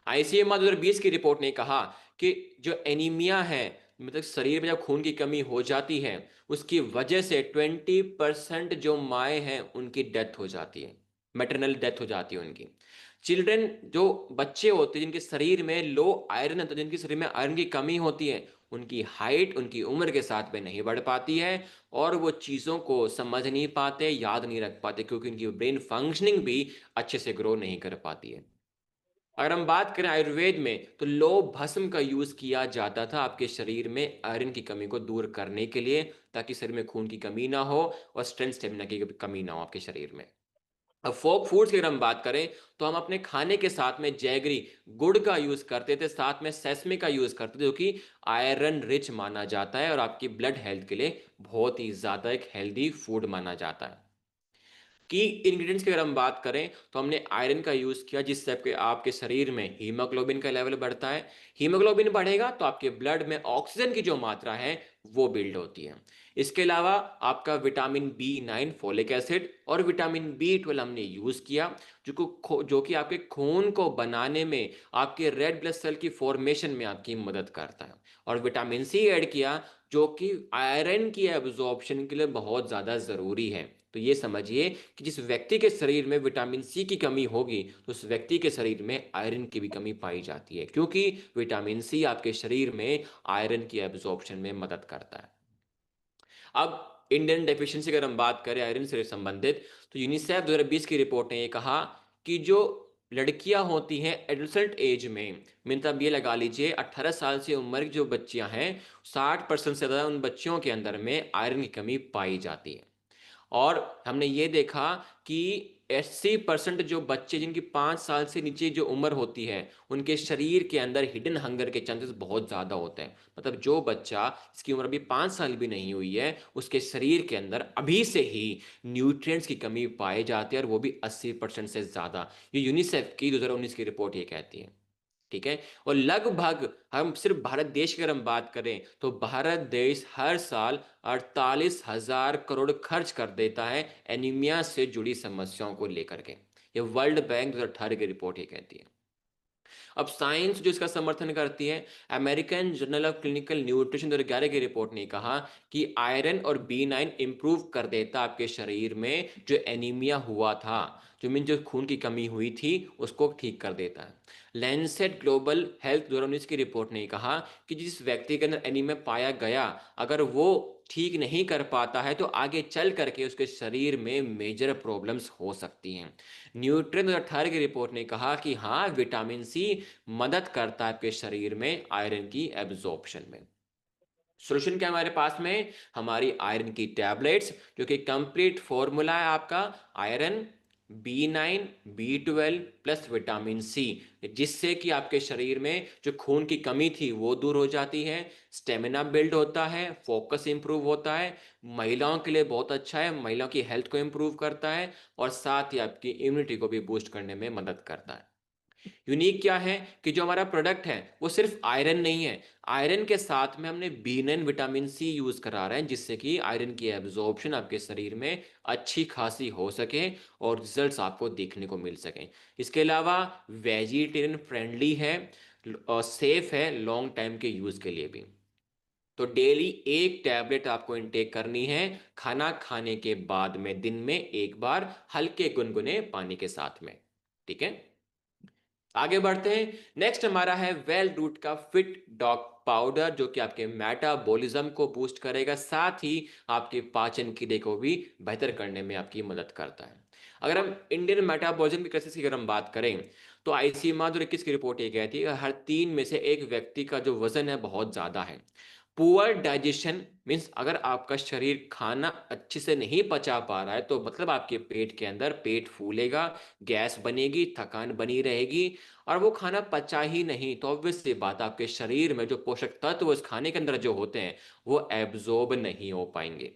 आईसीएमआर 2020 की रिपोर्ट ने कहा कि जो एनीमिया है, मतलब शरीर में जब खून की कमी हो जाती है उसकी वजह से 20% जो माए हैं उनकी डेथ हो जाती है, मैटरनल डेथ हो जाती है उनकी। चिल्ड्रन जो बच्चे होते हैं जिनके शरीर में लो आयरन है, तो जिनके शरीर में आयरन की कमी होती है उनकी हाइट उनकी उम्र के साथ में नहीं बढ़ पाती है और वो चीज़ों को समझ नहीं पाते, याद नहीं रख पाते, क्योंकि उनकी ब्रेन फंक्शनिंग भी अच्छे से ग्रो नहीं कर पाती है। अगर हम बात करें आयुर्वेद में तो लौह भस्म का यूज किया जाता था आपके शरीर में आयरन की कमी को दूर करने के लिए, ताकि शरीर में खून की कमी ना हो और स्ट्रेंथ स्टेमिना की कमी ना हो आपके शरीर में। अब फोक फूड्स की अगर हम बात करें तो हम अपने खाने के साथ में जैगरी गुड़ का यूज करते थे, साथ में सेसमे का यूज करते थे जो कि आयरन रिच माना जाता है और आपकी ब्लड हेल्थ के लिए बहुत ही ज्यादा एक हेल्दी फूड माना जाता है। की इंग्रेडिएंट्स की अगर हम बात करें तो हमने आयरन का यूज किया, जिससे आपके आपके शरीर में हीमोग्लोबिन का लेवल बढ़ता है। हीमोग्लोबिन बढ़ेगा तो आपके ब्लड में ऑक्सीजन की जो मात्रा है वो बिल्ड होती है। इसके अलावा आपका विटामिन B9, फोलिक एसिड और विटामिन B12 हमने यूज किया, जो कि आपके खून को बनाने में, आपके रेड ब्लड सेल की फॉर्मेशन में आपकी मदद करता है। और विटामिन सी ऐड किया, जो कि आयरन की एब्जॉर्प्शन के लिए बहुत ज्यादा जरूरी है। तो ये समझिए कि जिस व्यक्ति के शरीर में विटामिन सी की कमी होगी तो उस व्यक्ति के शरीर में आयरन की भी कमी पाई जाती है, क्योंकि विटामिन सी आपके शरीर में आयरन की एब्जॉर्प्शन में मदद करता है। अब इंडियन डेफिशिएंसी अगर हम बात करें आयरन से संबंधित, तो यूनिसेफ 2020 की रिपोर्ट ने ये कहा कि जो लड़कियां होती हैं एडोलसेंट एज में, मतलब ये लगा लीजिए 18 साल से उम्र की जो बच्चियां हैं, 60% से ज़्यादा उन बच्चियों के अंदर में आयरन की कमी पाई जाती है। और हमने ये देखा कि 80% जो बच्चे जिनकी 5 साल से नीचे जो उम्र होती है, उनके शरीर के अंदर हिडन हंगर के चांसेस बहुत ज्यादा होते हैं। मतलब जो बच्चा जिसकी उम्र अभी 5 साल भी नहीं हुई है, उसके शरीर के अंदर अभी से ही न्यूट्रिएंट्स की कमी पाई जाती है, और वो भी 80% से ज्यादा। ये यूनिसेफ की 2019 की रिपोर्ट ये कहती है। ठीक है। और लगभग हम सिर्फ भारत देश की अगर हम बात करें तो भारत देश हर साल 48,000 करोड़ खर्च कर देता है एनीमिया से जुड़ी समस्याओं को लेकर के। ये वर्ल्ड बैंक 2018 की रिपोर्ट ये कहती है। अब साइंस जो इसका समर्थन करती है, American journal of clinical nutrition 2011 की रिपोर्ट ने कहा कि आयरन और B9 इंप्रूव कर देता आपके शरीर में जो एनीमिया हुआ था, जो खून की कमी हुई थी, उसको ठीक कर देता है। लैंसेट ग्लोबल हेल्थ 2019 की रिपोर्ट ने कहा कि जिस व्यक्ति के अंदर एनीमिया पाया गया, अगर वो ठीक नहीं कर पाता है तो आगे चल करके उसके शरीर में मेजर प्रॉब्लम्स हो सकती हैं। न्यूट्रिएंट 2018 की रिपोर्ट ने कहा कि हाँ, विटामिन सी मदद करता है आपके शरीर में आयरन की एब्जॉर्प्शन में। सोल्यूशन क्या है हमारे पास में? हमारी आयरन की टैबलेट्स, जो कि कंप्लीट फॉर्मूला है आपका iron, B9, B12 plus vitamin C, जिससे कि आपके शरीर में जो खून की कमी थी वो दूर हो जाती है, स्टेमिना बिल्ड होता है, फोकस इंप्रूव होता है, महिलाओं के लिए बहुत अच्छा है, महिलाओं की हेल्थ को इंप्रूव करता है, और साथ ही आपकी इम्यूनिटी को भी बूस्ट करने में मदद करता है। यूनिक क्या है कि जो हमारा प्रोडक्ट है वो सिर्फ आयरन नहीं है, आयरन के साथ में हमने B9 विटामिन सी यूज करा रहे हैं, जिससे कि आयरन की एब्जॉर्प्शन आपके शरीर में अच्छी खासी हो सके और रिजल्ट्स आपको देखने को मिल सकें। इसके अलावा वेजिटेरियन फ्रेंडली है और सेफ है लॉन्ग टाइम के यूज के लिए भी। तो डेली एक टैबलेट आपको इनटेक करनी है, खाना खाने के बाद में दिन में एक बार, हल्के गुनगुने पानी के साथ में। ठीक है। आगे बढ़ते हैं। नेक्स्ट हमारा है वेल रूट का फिट डॉग पाउडर, जो कि आपके मेटाबॉलिज्म को बूस्ट करेगा, साथ ही आपके पाचन क्रिया को भी बेहतर करने में आपकी मदद करता है। अगर हम इंडियन मेटाबॉलिज्म की क्राइसिस की अगर हम बात करें तो आईसीएमआर 2021 की रिपोर्ट ये कहती है कि हर 3 में से 1 व्यक्ति का जो वजन है बहुत ज्यादा है। पुअर डाइजेशन मीन्स अगर आपका शरीर खाना अच्छे से नहीं पचा पा रहा है तो मतलब आपके पेट के अंदर पेट फूलेगा, गैस बनेगी, थकान बनी रहेगी, और वो खाना पचा ही नहीं, तो ऑब्वियस सी बात आपके शरीर में जो पोषक तत्व उस खाने के अंदर जो होते हैं वो एब्जॉर्ब नहीं हो पाएंगे।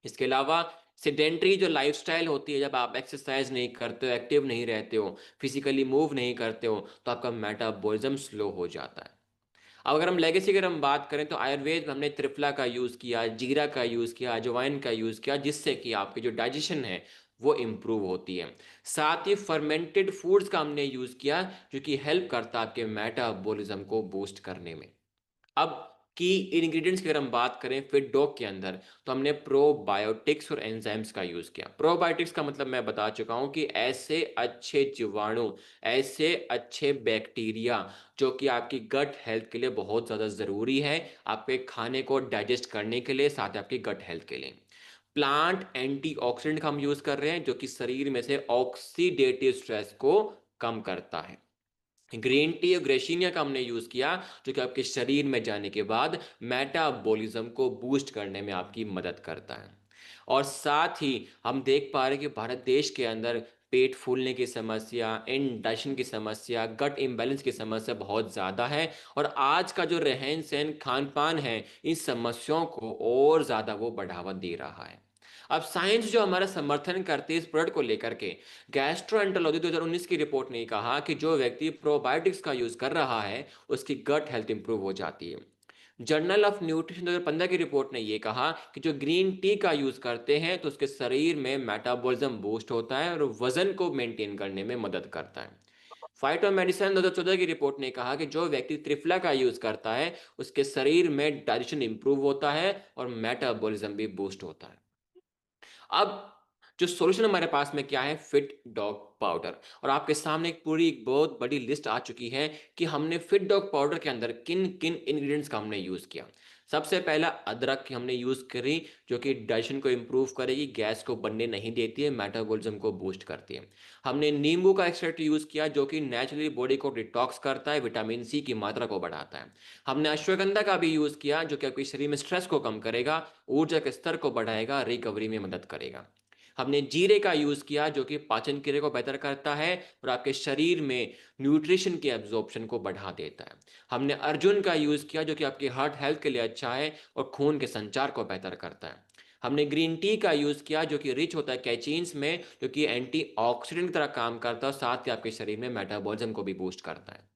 इसके अलावा सेडेंटरी जो लाइफस्टाइल होती है, जब आप एक्सरसाइज नहीं करते हो, एक्टिव नहीं रहते हो, फिजिकली मूव नहीं करते हो, तो आपका मेटाबॉलिज्म स्लो हो जाता है। अब अगर हम लेगेसी की अगर हम बात करें तो आयुर्वेद में हमने त्रिफला का यूज़ किया, जीरा का यूज़ किया, अजवाइन का यूज़ किया, जिससे कि आपकी जो डाइजेशन है वो इम्प्रूव होती है। साथ ही फर्मेंटेड फूड्स का हमने यूज़ किया, जो कि हेल्प करता है आपके मेटाबॉलिज्म को बूस्ट करने में। अब की इंग्रेडिएंट्स की अगर हम बात करें फिट डॉग के अंदर, तो हमने प्रोबायोटिक्स और एंजाइम्स का यूज किया। प्रोबायोटिक्स का मतलब मैं बता चुका हूं कि ऐसे अच्छे जीवाणु, ऐसे अच्छे बैक्टीरिया जो कि आपकी गट हेल्थ के लिए बहुत ज्यादा जरूरी है, आपके खाने को डाइजेस्ट करने के लिए, साथ ही आपकी गट हेल्थ के लिए। प्लांट एंटीऑक्सीडेंट का हम यूज कर रहे हैं, जो कि शरीर में से ऑक्सीडेटिव स्ट्रेस को कम करता है। ग्रीन टी और ग्रेशीनिया का हमने यूज किया, जो कि आपके शरीर में जाने के बाद मेटाबॉलिज्म को बूस्ट करने में आपकी मदद करता है। और साथ ही हम देख पा रहे हैं कि भारत देश के अंदर पेट फूलने की समस्या, इंडाइजेशन की समस्या, गट इम्बैलेंस की समस्या बहुत ज़्यादा है, और आज का जो रहन सहन खान पान है इन समस्याओं को और ज़्यादा वो बढ़ावा दे रहा है। अब साइंस जो हमारा समर्थन करती है इस प्रोडक्ट को लेकर के, गैस्ट्रोएंटरोलॉजी 2019 की रिपोर्ट ने कहा कि जो व्यक्ति प्रोबायोटिक्स का यूज कर रहा है उसकी गट हेल्थ इंप्रूव हो जाती है। जर्नल ऑफ न्यूट्रिशन 2015 की रिपोर्ट ने यह कहा कि जो ग्रीन टी का यूज करते हैं तो उसके शरीर में मेटाबॉलिज्म बूस्ट होता है और वजन को मेंटेन करने में मदद करता है। फाइटो मेडिसिन 2014 की रिपोर्ट ने कहा कि जो व्यक्ति त्रिफला का यूज करता है उसके शरीर में डाइजेशन इंप्रूव होता है और मेटाबॉलिज्म भी बूस्ट होता है। अब जो सॉल्यूशन हमारे पास में क्या है, फिट डॉग पाउडर। और आपके सामने एक बहुत बड़ी लिस्ट आ चुकी है कि हमने फिट डॉग पाउडर के अंदर किन किन इंग्रेडिएंट्स का हमने यूज किया। सबसे पहला अदरक की हमने यूज करी, जो कि डाइजेशन को इंप्रूव करेगी, गैस को बनने नहीं देती है, मेटाबॉलिज्म को बूस्ट करती है। हमने नींबू का एक्सट्रैक्ट यूज किया जो कि नेचुरली बॉडी को डिटॉक्स करता है, विटामिन सी की मात्रा को बढ़ाता है। हमने अश्वगंधा का भी यूज किया जो कि आपके शरीर में स्ट्रेस को कम करेगा, ऊर्जा के स्तर को बढ़ाएगा, रिकवरी में मदद करेगा। हमने जीरे का यूज किया जो कि पाचन क्रिया को बेहतर करता है और आपके शरीर में न्यूट्रिशन के एब्जॉर्प्शन को बढ़ा देता है। हमने अर्जुन का यूज किया जो कि आपकी हार्ट हेल्थ के लिए अच्छा है और खून के संचार को बेहतर करता है। हमने ग्रीन टी का यूज किया जो कि रिच होता है कैचीन्स में, जो कि एंटीऑक्सीडेंट की तरह काम करता है और साथ ही आपके शरीर में मेटाबॉलिज्म को भी बूस्ट करता है।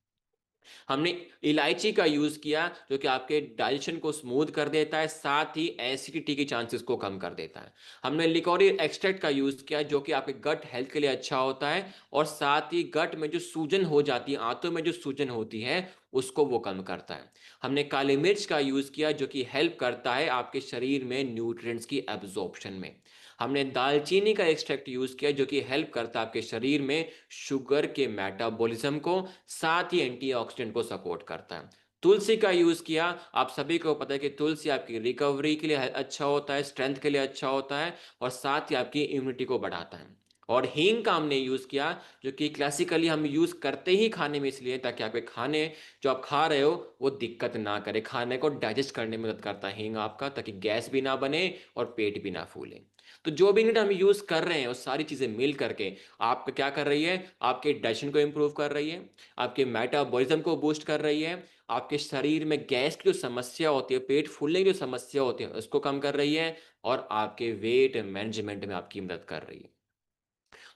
हमने इलायची का यूज किया जो कि आपके डाइजेशन को स्मूथ कर देता है, साथ ही एसिडिटी के चांसेस को कम कर देता है। हमने लिकोरी एक्सट्रैक्ट का यूज किया जो कि आपके गट हेल्थ के लिए अच्छा होता है और साथ ही गट में जो सूजन हो जाती है, आंतों में जो सूजन होती है, उसको वो कम करता है। हमने काली मिर्च का यूज किया जो कि हेल्प करता है आपके शरीर में न्यूट्रिएंट्स की एब्जॉर्प्शन में। हमने दालचीनी का एक्सट्रैक्ट यूज किया जो कि हेल्प करता है आपके शरीर में शुगर के मेटाबॉलिज्म को, साथ ही एंटीऑक्सीडेंट को सपोर्ट करता है। तुलसी का यूज किया, आप सभी को पता है कि तुलसी आपकी रिकवरी के लिए अच्छा होता है, स्ट्रेंथ के लिए अच्छा होता है और साथ ही आपकी इम्यूनिटी को बढ़ाता है। और हींग का हमने यूज किया जो कि क्लासिकली हम यूज करते ही खाने में इसलिए ताकि आपके खाने जो आप खा रहे हो वो दिक्कत ना करे, खाने को डाइजेस्ट करने में मदद करता है हींग आपका, ताकि गैस भी ना बने और पेट भी ना फूले। तो जो भी इंग्रेडिएंट हम यूज कर रहे हैं वो सारी चीजें मिल करके आपका क्या कर रही है, आपके डाइजेशन को इंप्रूव कर रही है, आपके मेटाबॉलिज्म को बूस्ट कर रही है, आपके शरीर में गैस की जो समस्या होती है, पेट फूलने की जो समस्या होती है उसको कम कर रही है और आपके वेट मैनेजमेंट में आपकी मदद कर रही है।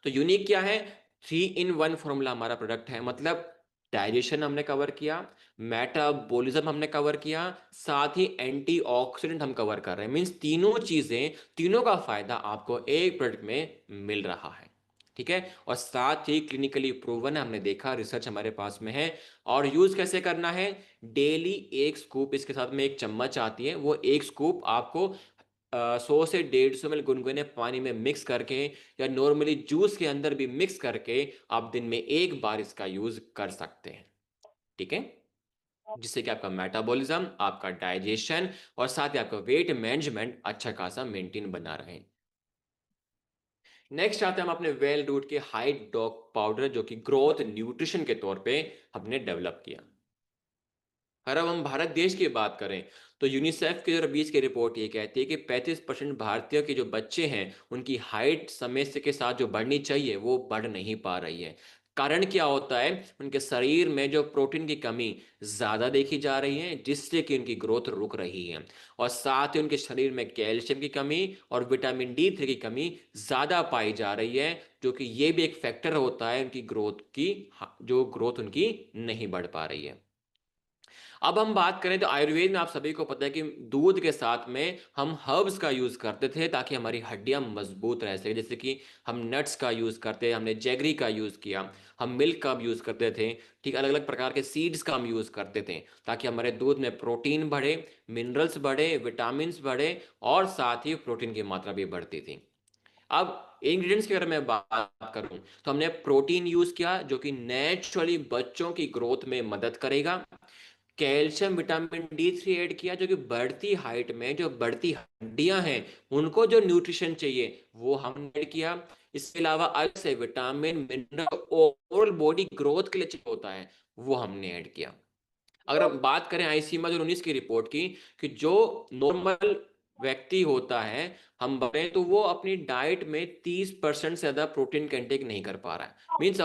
तो यूनिक क्या है, 3 in 1 फॉर्मूला हमारा प्रोडक्ट है। मतलब डाइजेशन हमने कवर किया, मेटाबॉलिज्म हमने कवर किया, साथ ही एंटीऑक्सीडेंट हम कवर कर रहे हैं। मींस तीनों चीजें, तीनों का फायदा आपको एक प्रोडक्ट में मिल रहा है। ठीक है, और साथ ही क्लिनिकली प्रूवन है, हमने देखा, रिसर्च हमारे पास में है। और यूज कैसे करना है, डेली एक स्कूप, इसके साथ में एक चम्मच आती है, वो एक स्कूप आपको 100 से 150 ml गुनगुने पानी में मिक्स करके या नॉर्मली जूस के अंदर भी मिक्स करके आप दिन में एक बार इसका यूज कर सकते हैं। ठीक है, जिससे कि आपका मेटाबॉलिज्म, आपका डाइजेशन और साथ ही आपका वेट मैनेजमेंट अच्छा खासा मेंटेन बना रहे। नेक्स्ट आते हैं हम अपने वेल रूट के हाई डॉग पाउडर जो कि ग्रोथ न्यूट्रिशन के तौर पे हमने डेवलप किया। अगर अब हम भारत देश की बात करें तो यूनिसेफ की 2020 की रिपोर्ट ये कहती है कि 35% भारतीय के जो बच्चे हैं उनकी हाइट समय से के साथ जो बढ़नी चाहिए वो बढ़ नहीं पा रही है। कारण क्या होता है, उनके शरीर में जो प्रोटीन की कमी ज्यादा देखी जा रही है जिससे कि उनकी ग्रोथ रुक रही है, और साथ ही उनके शरीर में कैल्शियम की कमी और विटामिन D3 की कमी ज्यादा पाई जा रही है, जो कि ये भी एक फैक्टर होता है उनकी ग्रोथ की, जो ग्रोथ उनकी नहीं बढ़ पा रही है। अब हम बात करें तो आयुर्वेद में आप सभी को पता है कि दूध के साथ में हम हर्ब्स का यूज करते थे ताकि हमारी हड्डियां मजबूत रह सके। जैसे कि हम नट्स का यूज करते, हमने जैगरी का यूज किया, हम मिल्क का यूज करते थे। ठीक, अलग अलग प्रकार के सीड्स का हम यूज करते थे ताकि हमारे दूध में प्रोटीन बढ़े, मिनरल्स बढ़े, विटामिन बढ़े और साथ ही प्रोटीन की मात्रा भी बढ़ती थी। अब इंग्रेडिएंट्स की अगर मैं बात करूं तो हमने प्रोटीन यूज किया जो कि नेचुरली बच्चों की ग्रोथ में मदद करेगा। कैल्शियम विटामिन D3 ऐड किया जो कि बढ़ती हाइट में जो बढ़ती हड्डियां हैं उनको जो न्यूट्रिशन चाहिए वो हमने ऐड किया। इसके अलावा अलग से vitamin mineral overall body growth के लिए चाहिए होता है वो हमने ऐड किया। अगर हम बात करें आईसीएमआर 2019 की रिपोर्ट की कि जो नॉर्मल व्यक्ति होता है, हम बताएं तो वो अपनी डाइट में 30% से ज्यादा प्रोटीन का इंटेक नहीं कर पा रहा है। मीन्स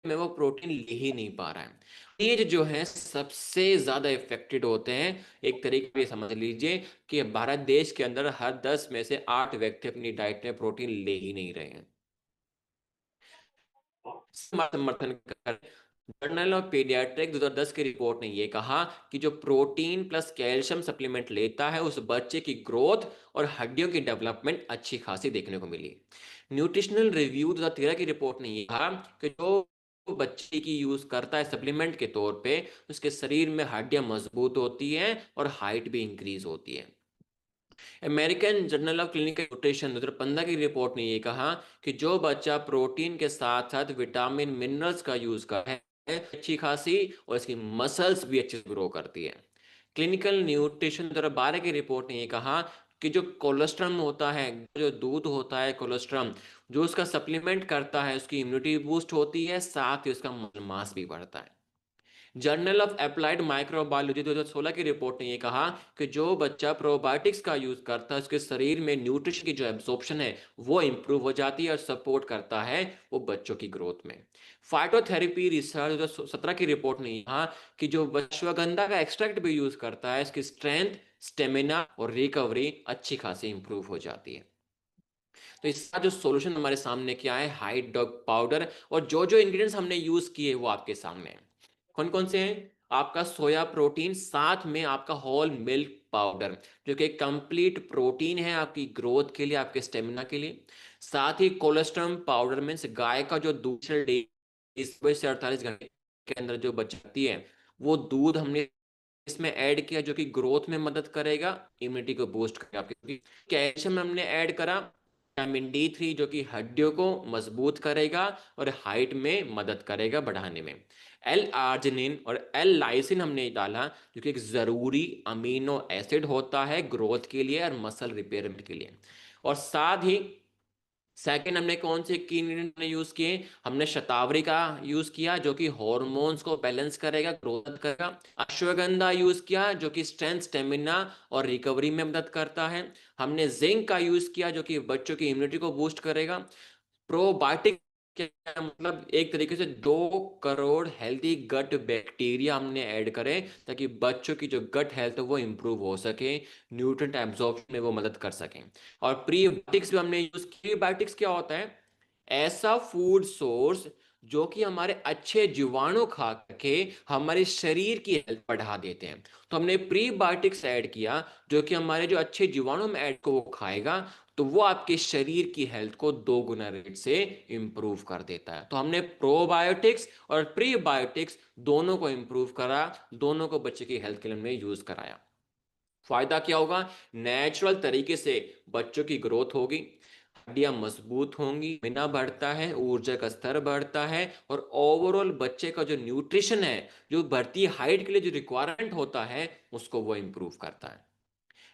में वो प्रोटीन ले ही नहीं पा रहा है। एज जो है सबसे ज्यादा इफेक्टेड होते हैं। एक तरीके से समझ लीजिए कि भारत देश के अंदर हर 10 में से 8 व्यक्ति अपनी डाइट में प्रोटीन ले ही नहीं रहे हैं। समर्थन कर जर्नल ऑफ पीडियाट्रिक 2010 की रिपोर्ट ने यह कहा कि जो प्रोटीन प्लस कैल्शियम सप्लीमेंट लेता है उस बच्चे की ग्रोथ और हड्डियों की डेवलपमेंट अच्छी खासी देखने को मिली। न्यूट्रिशनल रिव्यू 2013 की रिपोर्ट ने यह कहा कि जो बच्चे की यूज करता है सप्लीमेंट के तौर पे उसके शरीर में हड्डियां मजबूत होती हैं और हाइट भी इंक्रीज होती है। American journal of clinical nutrition 2015 की रिपोर्ट ने ये कहा कि जो बच्चा प्रोटीन के साथ साथ विटामिन मिनरल्स का यूज करता है अच्छी खासी और इसकी मसल्स भी अच्छे से ग्रो करती है। क्लिनिकल न्यूट्रिशन 2012 की रिपोर्ट ने ये कहा कि जो कोलेस्ट्रॉल होता है, जो दूध होता है कोलेस्ट्रॉल, जो उसका सप्लीमेंट करता है उसकी इम्यूनिटी बूस्ट होती है, साथ ही उसका मास भी बढ़ता है। जर्नल ऑफ अप्लाइड माइक्रोबायोलॉजी 2016 की रिपोर्ट ने यह कहा कि जो बच्चा प्रोबायोटिक्स का यूज करता है उसके शरीर में न्यूट्रिशन की जो एब्जॉर्प्शन है वो इंप्रूव हो जाती है और सपोर्ट करता है वो बच्चों की ग्रोथ में। फाइटोथेरेपी रिसर्च 2017 की रिपोर्ट ने कहा कि जो अश्वगंधा का एक्सट्रैक्ट भी यूज करता है इसकी स्ट्रेंथ, स्टेमिना और रिकवरी अच्छी खासी इंप्रूव हो जाती है। तो इसका जो सॉल्यूशन हमारे सामने क्या है, हाइट डॉग पाउडर, और जो जो इंग्रेडिएंट्स हमने यूज किए वो आपके सामने हैं। कौन कौन से हैं? आपका सोया प्रोटीन, साथ में आपका होल मिल्क पाउडर जो कि कंप्लीट प्रोटीन है आपकी ग्रोथ के लिए, आपके स्टेमिना के लिए। साथ ही कोलेस्ट्रॉल पाउडर मीन्स गाय का जो दूध से 48 घंटे के अंदर जो बचती है वो दूध हमने इसमें ऐड किया जो कि ग्रोथ में मदद करेगा, इम्यूनिटी को बूस्ट करेगा आपकी। कैल्शियम हमने ऐड करा, विटामिन D3 जो कि हड्डियों को मजबूत करेगा और हाइट में मदद करेगा बढ़ाने में। एल आर्जिनिन और एल लाइसिन हमने डाला जो कि एक जरूरी अमीनो एसिड होता है ग्रोथ के लिए और मसल रिपेयर के लिए। और साथ ही सेकंड हमने कौन से की इंग्रेडिएंट ने यूज किए? हमने शतावरी का यूज किया जो कि हॉर्मोन्स को बैलेंस करेगा, ग्रोथ करेगा। अश्वगंधा यूज किया जो कि स्ट्रेंथ, स्टेमिना और रिकवरी में मदद करता है। हमने जिंक का यूज किया जो कि बच्चों की इम्यूनिटी को बूस्ट करेगा। प्रोबायोटिक क्या मतलब, एक तरीके से 2 करोड़ हेल्दी गट बैक्टीरिया हमने ऐड करें ताकि बच्चों की जो गट हेल्थ है वो इंप्रूव हो सके, न्यूट्रिएंट एब्जॉर्प्शन में वो मदद कर सकें। और प्रीबायोटिक्स भी हमने यूज किए। प्रीबायोटिक्स क्या होता है? ऐसा फूड सोर्स जो कि हमारे अच्छे जीवाणु खा के हमारे शरीर की हेल्थ बढ़ा देते हैं। तो हमने प्रीबायोटिक्स ऐड किया जो कि हमारे जो अच्छे जीवाणु में ऐड को वो खाएगा तो वो आपके शरीर की हेल्थ को 2 गुना रेट से इंप्रूव कर देता है। तो हमने प्रोबायोटिक्स और प्रीबायोटिक्स दोनों को इंप्रूव करा, दोनों को बच्चे की हेल्थ के लिए हमने यूज कराया। फायदा क्या होगा? नेचुरल तरीके से बच्चों की ग्रोथ होगी, हड्डियां मजबूत होंगी, स्टेमिना बढ़ता है, ऊर्जा का स्तर बढ़ता है और ओवरऑल बच्चे का जो न्यूट्रिशन है, जो बढ़ती हाइट के लिए जो रिक्वायरमेंट होता है उसको वो इंप्रूव करता है।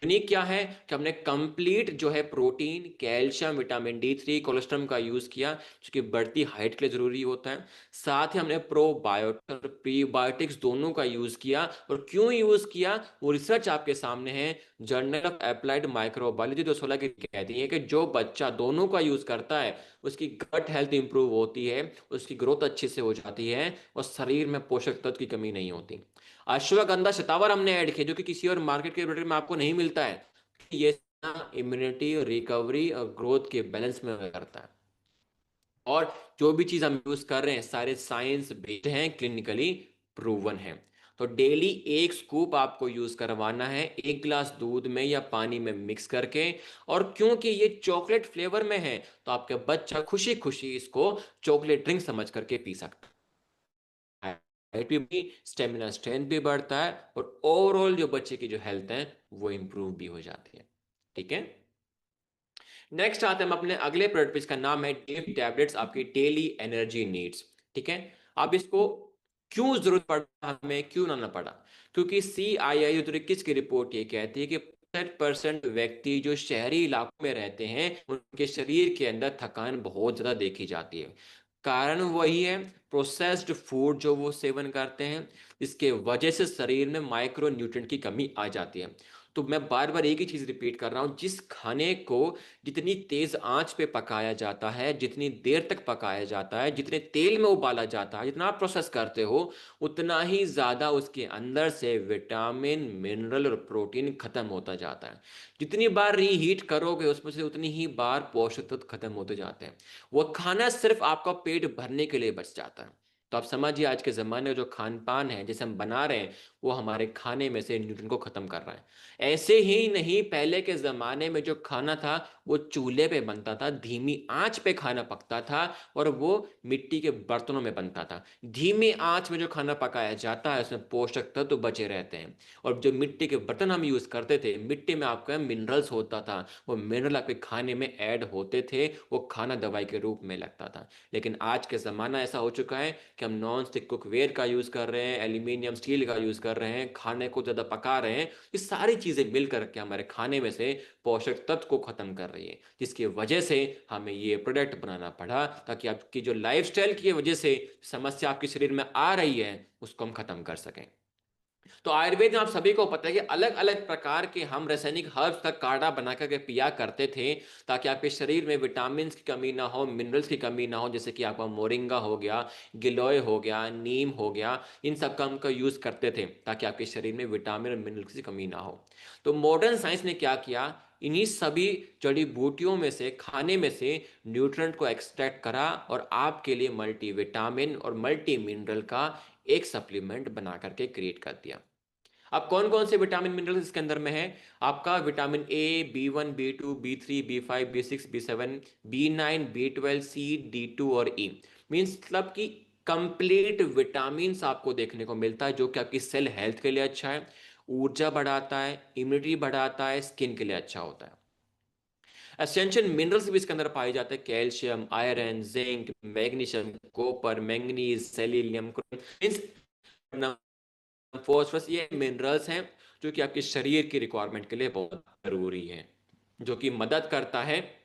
यूनिक क्या है कि हमने कंप्लीट जो है protein, calcium, vitamin D3, cholesterol का यूज किया जो कि बढ़ती हाइट के लिए जरूरी होता है। साथ ही हमने प्रोबायोटिक्स और प्रीबायोटिक्स दोनों का यूज किया। और क्यों यूज किया वो रिसर्च आपके सामने है। जर्नल ऑफ अप्लाइड माइक्रोबायोलॉजी 2016 की कहती है कि जो बच्चा दोनों का यूज करता है उसकी गट हेल्थ इंप्रूव होती है, उसकी ग्रोथ अच्छे से हो जाती है और शरीर में पोषक तत्व की कमी नहीं होती। अश्वगंधा शतावर हमने ऐड किया जो कि किसी और मार्केट के प्रोडक्ट में आपको नहीं मिलता है। ये इम्यूनिटी, रिकवरी और ग्रोथ के बैलेंस में मदद करता है। और जो भी चीज हम यूज कर रहे हैं सारे साइंस बेस्ड हैं, क्लिनिकली प्रूवन है। तो डेली 1 स्कूप आपको यूज करवाना है 1 गिलास दूध में या पानी में मिक्स करके। और क्योंकि ये चॉकलेट फ्लेवर में है तो आपका बच्चा खुशी खुशी इसको चॉकलेट ड्रिंक समझ करके पी सकता है। हाइट भी, स्टेमिना स्ट्रेंथ भी बढ़ता है और ओवरऑल जो बच्चे की जो हेल्थ है वो इंप्रूव भी हो जाती है। ठीक है। नेक्स्ट आते हैं हम अपने अगले प्रोडक्ट पे, इसका नाम है डेव टैबलेट्स, आपकी डेली एनर्जी नीड्स। ठीक है। अब इसको क्यों जरूरत पड़ा, हमें क्यों लाना पड़ा? क्योंकि CII 2021 की रिपोर्ट ये कहती है कि 65% व्यक्ति जो शहरी इलाकों में रहते हैं उनके शरीर के अंदर थकान बहुत ज्यादा देखी जाती है। कारण वही है, प्रोसेस्ड फूड जो वो सेवन करते हैं, इसके वजह से शरीर में माइक्रो न्यूट्रिएंट की कमी आ जाती है। तो मैं बार बार एक ही चीज रिपीट कर रहा हूं, जिस खाने को जितनी तेज आंच पे पकाया जाता है, जितनी देर तक पकाया जाता है, जितने तेल में उबाला जाता है, जितना आप प्रोसेस करते हो, उतना ही ज्यादा उसके अंदर से विटामिन, मिनरल और प्रोटीन खत्म होता जाता है। जितनी बार रीहीट करोगे उसमें से उतनी ही बार पोषक तत्व खत्म होते जाते हैं। वो खाना सिर्फ आपका पेट भरने के लिए बच जाता है। तो आप समझिए आज के ज़माने में जो खान पान है जैसे हम बना रहे हैं, वो हमारे खाने में से न्यूट्रिएंट को ख़त्म कर रहा है। ऐसे ही नहीं, पहले के ज़माने में जो खाना था वो चूल्हे पे बनता था, धीमी आंच पे खाना पकता था, और वो मिट्टी के बर्तनों में बनता था। धीमी आंच में जो खाना पकाया जाता है उसमें पोषक तत्व तो बचे रहते हैं। और जो मिट्टी के बर्तन हम यूज़ करते थे, मिट्टी में आपका मिनरल्स होता था, वो मिनरल आपके खाने में ऐड होते थे, वो खाना दवाई के रूप में लगता था। लेकिन आज के ज़माना ऐसा हो चुका है कि हम नॉन स्टिक कुकवेयर का यूज़ कर रहे हैं, एल्यूमिनियम स्टील का यूज़ कर रहे हैं, खाने को ज़्यादा पका रहे हैं। ये सारी चीज़ें मिलकर के हमारे खाने में से पोषक तत्व को ख़त्म कर रही है, जिसकी वजह से हमें ये प्रोडक्ट बनाना पड़ा, ताकि आपकी जो लाइफस्टाइल की वजह से समस्या आपके शरीर में आ रही है उसको हम ख़त्म कर सकें। तो आयुर्वेद में आप सभी को पता है कि अलग अलग प्रकार के हम रासायनिक हर्ब्स का काढ़ा बना करके पिया करते थे, ताकि आपके शरीर में विटामिन की कमी ना हो, मिनरल्स की कमी ना हो। जैसे कि आपका मोरिंगा हो गया, गिलोय हो गया, नीम हो गया, इन सब का हम का यूज़ करते थे ताकि आपके शरीर में विटामिन और मिनरल्स की कमी ना हो। तो मॉडर्न साइंस ने क्या किया, इन्हीं सभी जड़ी बूटियों में से, खाने में से न्यूट्रिएंट को एक्सट्रैक्ट करा और आपके लिए मल्टीविटामिन और मल्टी मिनरल का एक सप्लीमेंट बना करके क्रिएट कर दिया। अब कौन कौन से विटामिन मिनरल्स इसके अंदर में है? आपका vitamin A, B1, B2, B3, B5, B6, B7, B9, B12, C, D2 और E। मीन्स मतलब कि कंप्लीट विटामिन आपको देखने को मिलता है, जो कि आपकी सेल हेल्थ के लिए अच्छा है, ऊर्जा बढ़ाता है, इम्यूनिटी बढ़ाता है, स्किन के लिए अच्छा होता है। एसेंशियल मिनरल्स भी इसके अंदर पाए जाते हैं, calcium, iron, zinc, magnesium, copper, manganese, selenium, means phosphorus, ये मिनरल्स हैं जो कि आपके शरीर की रिक्वायरमेंट के लिए बहुत जरूरी है, जो कि मदद करता है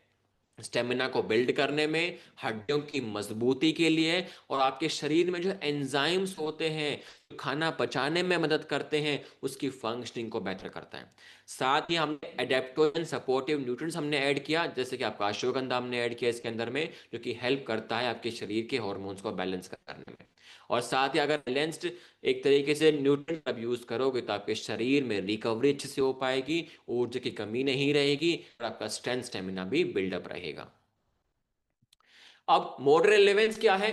स्टेमिना को बिल्ड करने में, हड्डियों की मजबूती के लिए, और आपके शरीर में जो एंजाइम्स होते हैं जो खाना पचाने में मदद करते हैं, उसकी फंक्शनिंग को बेहतर करता है। साथ ही हमने एडेप्टोजन सपोर्टिव न्यूट्रिएंट्स हमने ऐड किया, जैसे कि आपका अश्वगंधा हमने ऐड किया इसके अंदर में, जो कि हेल्प करता है आपके शरीर के हॉर्मोन्स को बैलेंस करने में। और साथ ही अगर बैलेंस्ड एक तरीके से न्यूट्रिएंट आप यूज करोगे तो आपके शरीर में रिकवरी अच्छे से हो पाएगी, ऊर्जा की कमी नहीं रहेगी, और आपका स्ट्रेंथ स्टेमिना भी बिल्डअप रहेगा। अब मॉडर्न रिलेवेंस क्या है?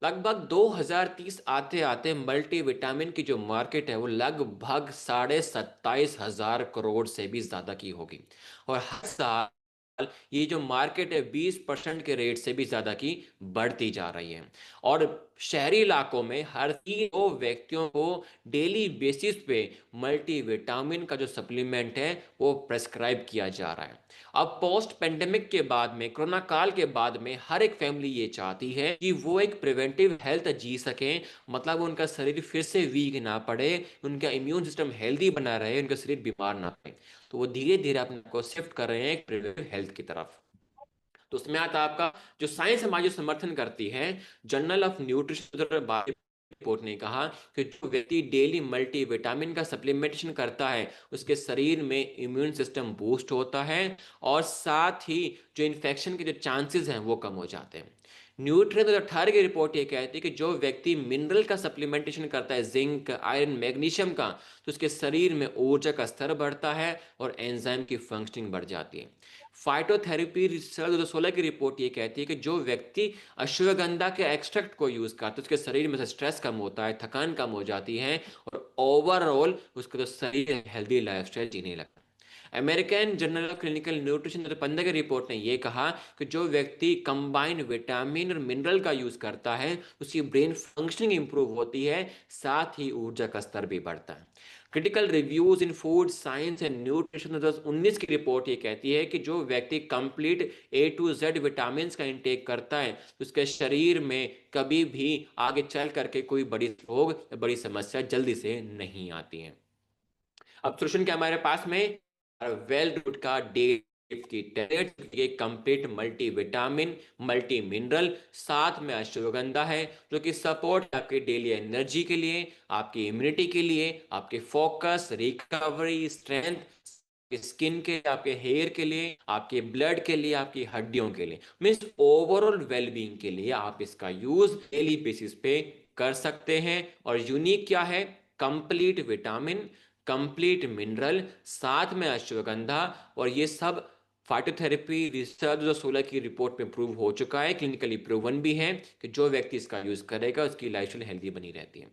लगभग 2030 आते आते मल्टीविटामिन की जो मार्केट है वो लगभग 27,500 करोड़ से भी ज्यादा की होगी। और हर साल ये जो मार्केट है 20% के रेट से भी ज्यादा की बढ़ती जा रही है। और शहरी इलाकों में हर 3 व्यक्तियों को डेली बेसिस पे मल्टीविटामिन का जो सप्लीमेंट है वो प्रेस्क्राइब किया जा रहा है। अब पोस्ट पेंडेमिक के बाद में, कोरोना काल के बाद में, हर एक फैमिली ये चाहती है कि वो एक प्रिवेंटिव हेल्थ जी सकें, मतलब उनका शरीर फिर से वीक ना पड़े, उनका इम्यून सिस्टम हेल्दी बना रहे, उनका शरीर बीमार ना पड़े। तो वो धीरे धीरे अपने को शिफ्ट कर रहे हैं प्रिवेंटिव हेल्थ की तरफ। तो उसमें आता है आपका जो साइंस हमारी जो समर्थन करती है, जर्नल ऑफ न्यूट्रिशन रिपोर्ट ने कहा कि जो व्यक्ति डेली मल्टीविटामिन का सप्लीमेंटेशन करता है उसके शरीर में इम्यून सिस्टम बूस्ट होता है, और साथ ही जो इन्फेक्शन के जो चांसेस हैं वो कम हो जाते हैं। न्यूट्रिएंट 2018 की रिपोर्ट ये कहती है कि जो व्यक्ति मिनरल का सप्लीमेंटेशन करता है, जिंक, आयरन, मैग्नीशियम का, तो उसके शरीर में ऊर्जा का स्तर बढ़ता है और एंजाइम की फंक्शनिंग बढ़ जाती है। फाइटोथेरेपी रिसर्च 2016 की रिपोर्ट ये कहती है कि जो व्यक्ति अश्वगंधा के एक्सट्रैक्ट को यूज करता है उसके शरीर में से स्ट्रेस कम होता है, थकान कम हो जाती है, और ओवरऑल उसका जो शरीर हेल्दी लाइफस्टाइल जीने लगता है। American journal of clinical nutrition 2015 की रिपोर्ट ने यह कहा कि जो व्यक्ति कंबाइंड विटामिन और मिनरल का यूज करता है उसकी ब्रेन फंक्शनिंग इंप्रूव होती है, साथ ही ऊर्जा का स्तर भी बढ़ता है। Critical reviews in food science and nutrition 2019 की रिपोर्ट ये कहती है कि जो व्यक्ति complete A to Z vitamin का इंटेक करता है तो उसके शरीर में कभी भी आगे चल करके कोई बड़ी रोग, बड़ी समस्या जल्दी से नहीं आती है। अब सोल्यूशन क्या हमारे पास में? वेल रूट का डे की टैबलेट, ये complete multi vitamin, multi mineral, साथ में अश्वगंधा है, जो कि सपोर्ट आपके डेली एनर्जी के लिए, आपकी इम्यूनिटी के लिए, आपके फोकस, रिकवरी, स्ट्रेंथ, स्किन के लिए, आपके हेयर के लिए, आपके ब्लड के लिए, आपकी हड्डियों के लिए, मीन्स ओवरऑल वेलबींग के लिए आप इसका यूज डेली बेसिस पे कर सकते हैं। और यूनिक क्या है? कंप्लीट विटामिन, कंप्लीट मिनरल, साथ में अश्वगंधा। और ये सब फाइटोथेरेपी रिसर्च 2016 की रिपोर्ट में प्रूव हो चुका है, क्लिनिकली प्रूवन भी है कि जो व्यक्ति इसका यूज करेगा उसकी लाइफस्टाइल हेल्दी बनी रहती है।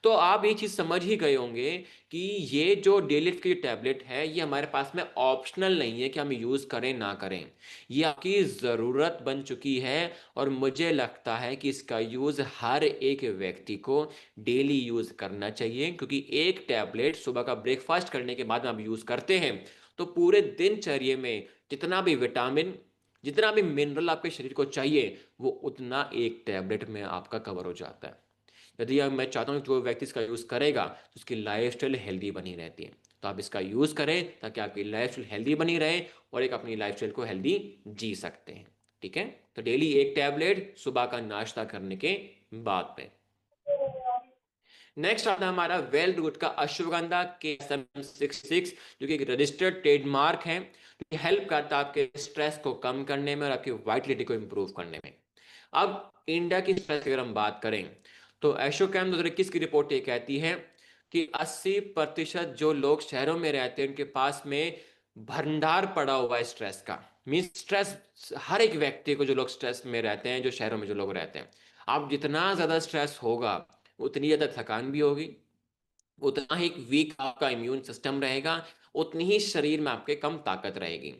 तो आप ये चीज समझ ही गए होंगे कि ये जो डेली की टैबलेट है ये हमारे पास में ऑप्शनल नहीं है कि हम यूज करें ना करें, ये आपकी जरूरत बन चुकी है। और मुझे लगता है कि इसका यूज हर एक व्यक्ति को डेली यूज करना चाहिए, क्योंकि एक टैबलेट सुबह का ब्रेकफास्ट करने के बाद आप यूज करते हैं तो पूरे दिनचर्या में जितना भी विटामिन, जितना भी मिनरल आपके शरीर को चाहिए वो उतना एक टैबलेट में आपका कवर हो जाता है। यदि अब मैं चाहता हूँ जो व्यक्ति इसका यूज़ करेगा तो उसकी लाइफस्टाइल हेल्दी बनी रहती है, तो आप इसका यूज़ करें ताकि आपकी लाइफस्टाइल हेल्दी बनी रहे और एक अपनी लाइफस्टाइल को हेल्दी जी सकते हैं। ठीक है, तो डेली एक टैबलेट सुबह का नाश्ता करने के बाद पे। नेक्स्ट आता है हमारा वेल रूट का अश्वगंधा KSM-66, जो कि एक रजिस्टर्ड ट्रेडमार्क है, जो हेल्प करता है आपके स्ट्रेस को कम करने में और आपकी वाइटलिटी को इंप्रूव करने में। अब इंडिया की स्ट्रेस की अगर हम बात करें तो एशोकैम 2021 की रिपोर्ट ये कहती है कि 80% जो लोग शहरों में रहते हैं उनके पास में भंडार पड़ा हुआ है स्ट्रेस का। मीन स्ट्रेस हर एक व्यक्ति को, जो लोग स्ट्रेस में रहते हैं, जो शहरों में जो लोग रहते हैं, अब जितना ज्यादा स्ट्रेस होगा उतनी ज्यादा थकान भी होगी, उतना ही वीक आपका इम्यून सिस्टम रहेगा, उतनी ही शरीर में आपके कम ताकत रहेगी।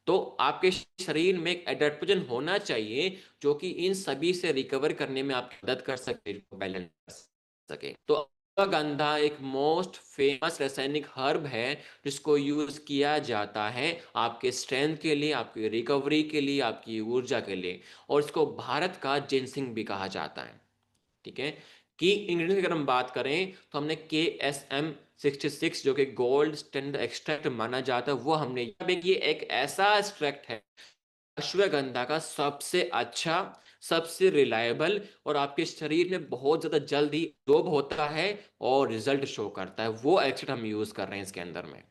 तो आपके शरीर में एक एडेप्टोजन होना चाहिए जो कि इन सभी से रिकवर करने में आपकी मदद कर सके, बैलेंस कर सके। तो अश्वगंधा एक मोस्ट फेमस रासायनिक हर्ब है जिसको यूज किया जाता है आपके स्ट्रेंथ के लिए, आपकी रिकवरी के लिए, आपकी ऊर्जा के लिए, और इसको भारत का जिनसिंग भी कहा जाता है। ठीक है, की इंग्रेडिएंट्स की अगर हम बात करें तो हमने KSM-66 जो कि गोल्ड स्टैंडर्ड एक्सट्रैक्ट माना जाता है वो हमने, ये एक ऐसा एक्सट्रैक्ट है अश्वगंधा का सबसे अच्छा, सबसे रिलायबल, और आपके शरीर में बहुत ज्यादा जल्दी एब्जॉर्ब होता है और रिजल्ट शो करता है, वो एक्सट्रैक्ट हम यूज कर रहे हैं इसके अंदर में।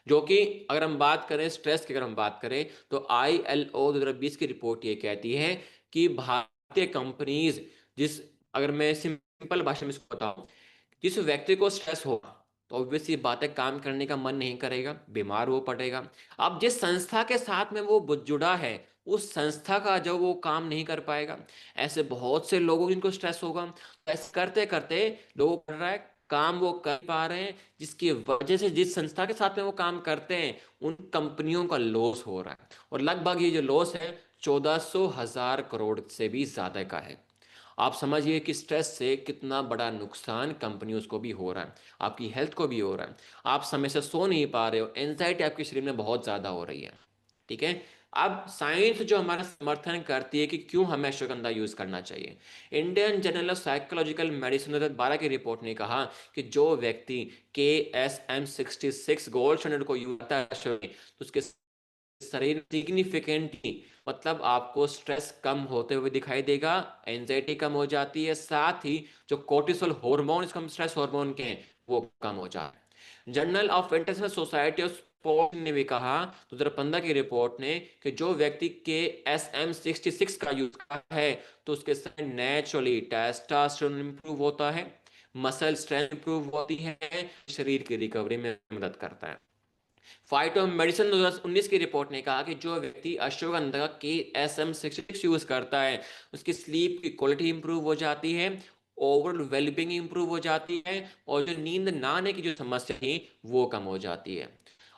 जो कि अगर हम बात करें स्ट्रेस की, अगर हम बात करें तो ILO 2020 की रिपोर्ट ये कहती है कि भारतीय कंपनीज, जिस, अगर मैं सिंपल भाषा में इसको बताऊं, जिस व्यक्ति को स्ट्रेस होगा तो ऑब्वियस ये बात है काम करने का मन नहीं करेगा, बीमार वो पड़ेगा। अब जिस संस्था के साथ में वो जुड़ा है उस संस्था का जो वो काम नहीं कर पाएगा। ऐसे बहुत से लोगों जिनको स्ट्रेस होगा, ऐसे करते करते लोगों कर रहा है काम वो कर पा रहे हैं, जिसकी वजह से जिस संस्था के साथ में वो काम करते हैं उन कंपनियों का लॉस हो रहा है, और लगभग ये जो लॉस है 1400,000 करोड़ से भी ज्यादा का है। आप समझिए कि स्ट्रेस से कितना बड़ा नुकसान कंपनियों को भी हो रहा है, आपकी हेल्थ को भी हो रहा है। आप समय से सो नहीं पा रहे हो, एंजाइटी आपके शरीर में बहुत ज्यादा हो रही है। ठीक है, अब साइंस जो हमारा समर्थन करती है कि क्यों हमें अश्वगंधा यूज करना चाहिए, Indian journal of psychological medicine 2012 की रिपोर्ट ने कहा कि जो व्यक्ति KSM-66 गोल्ड स्टैंडर्ड को यूज करता है तो उसके शरीर सिग्निफिकेंटली, मतलब आपको स्ट्रेस कम होते हुए दिखाई देगा, एंजाइटी कम हो जाती है, साथ ही जो कोर्टिसोल हार्मोन, इसको हम स्ट्रेस हार्मोन के हैं, वो कम हो जाता है। Journal of international society of sport ने भी कहा 2015 की रिपोर्ट ने कि जो व्यक्ति के KSM-66 का यूज करता है तो उसके नेचुरली टेस्टोस्टेरोन इंप्रूव होता है, मसल स्ट्रेंथ इंप्रूव होती है, शरीर की रिकवरी में मदद करता है। फाइटो मेडिसिन 2019 की रिपोर्ट ने कहा कि जो व्यक्ति अश्वगंधा के KSM-66 यूज करता है उसकी स्लीप की क्वालिटी इंप्रूव हो जाती है, ओवरऑल वेलबींग इंप्रूव हो जाती है, और जो नींद ना आने की जो समस्या थी वो कम हो जाती है।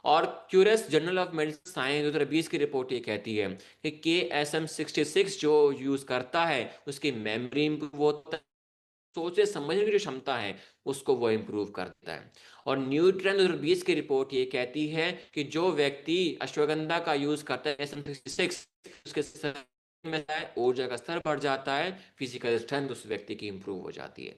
और curious journal of medicine science 2020 की रिपोर्ट ये कहती है कि KSM-66 जो यूज करता है उसकी मेमोरी इंप्रूव होता है, सोचे समझने की जो क्षमता है उसको वो इंप्रूव करता है। और न्यूट्रेंट 2020 की रिपोर्ट ये कहती है कि जो व्यक्ति अश्वगंधा का यूज करता है SM-66, उसके शरीर में ऊर्जा का स्तर बढ़ जाता है, फिजिकल स्ट्रेंथ उस व्यक्ति की इंप्रूव हो जाती है।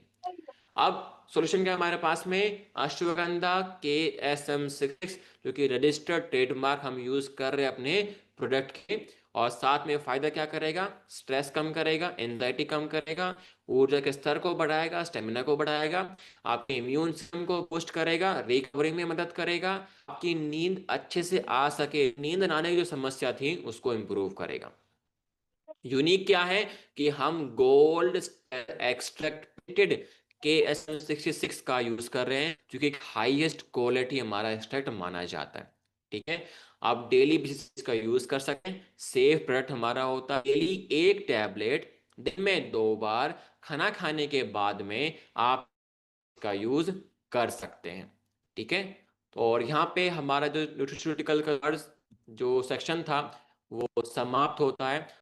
अब सॉल्यूशन क्या है हमारे पास में, अश्वगंधा KSM-66 जो कि रजिस्टर्ड ट्रेडमार्क हम यूज कर रहे हैं अपने प्रोडक्ट के, और साथ में फायदा क्या करेगा, स्ट्रेस कम करेगा, एंजाइटी कम करेगा, ऊर्जा के स्तर को बढ़ाएगा, स्टेमिना को बढ़ाएगा, आपके इम्यून सिस्टम को बूस्ट करेगा, रिकवरी में मदद करेगा, आपकी नींद अच्छे से आ सके, नींद ना आने की जो समस्या थी उसको इम्प्रूव करेगा। यूनिक क्या है कि हम गोल्ड एक्सट्रैक्टेड KSM-66 का यूज कर रहे हैं, जो कि हाईएस्ट क्वालिटी हमारा एक्सट्रैक्ट माना जाता है। ठीक है, आप डेली बेसिस का यूज कर सकते हैं। सेफ प्रोडक्ट हमारा होता है। डेली एक टैबलेट दिन में 2 बार खाना खाने के बाद में आप का यूज कर सकते हैं। ठीक है, तो और यहाँ पे हमारा जो न्यूट्रिशनिटिकल का जो सेक्शन था वो समाप्त होता है।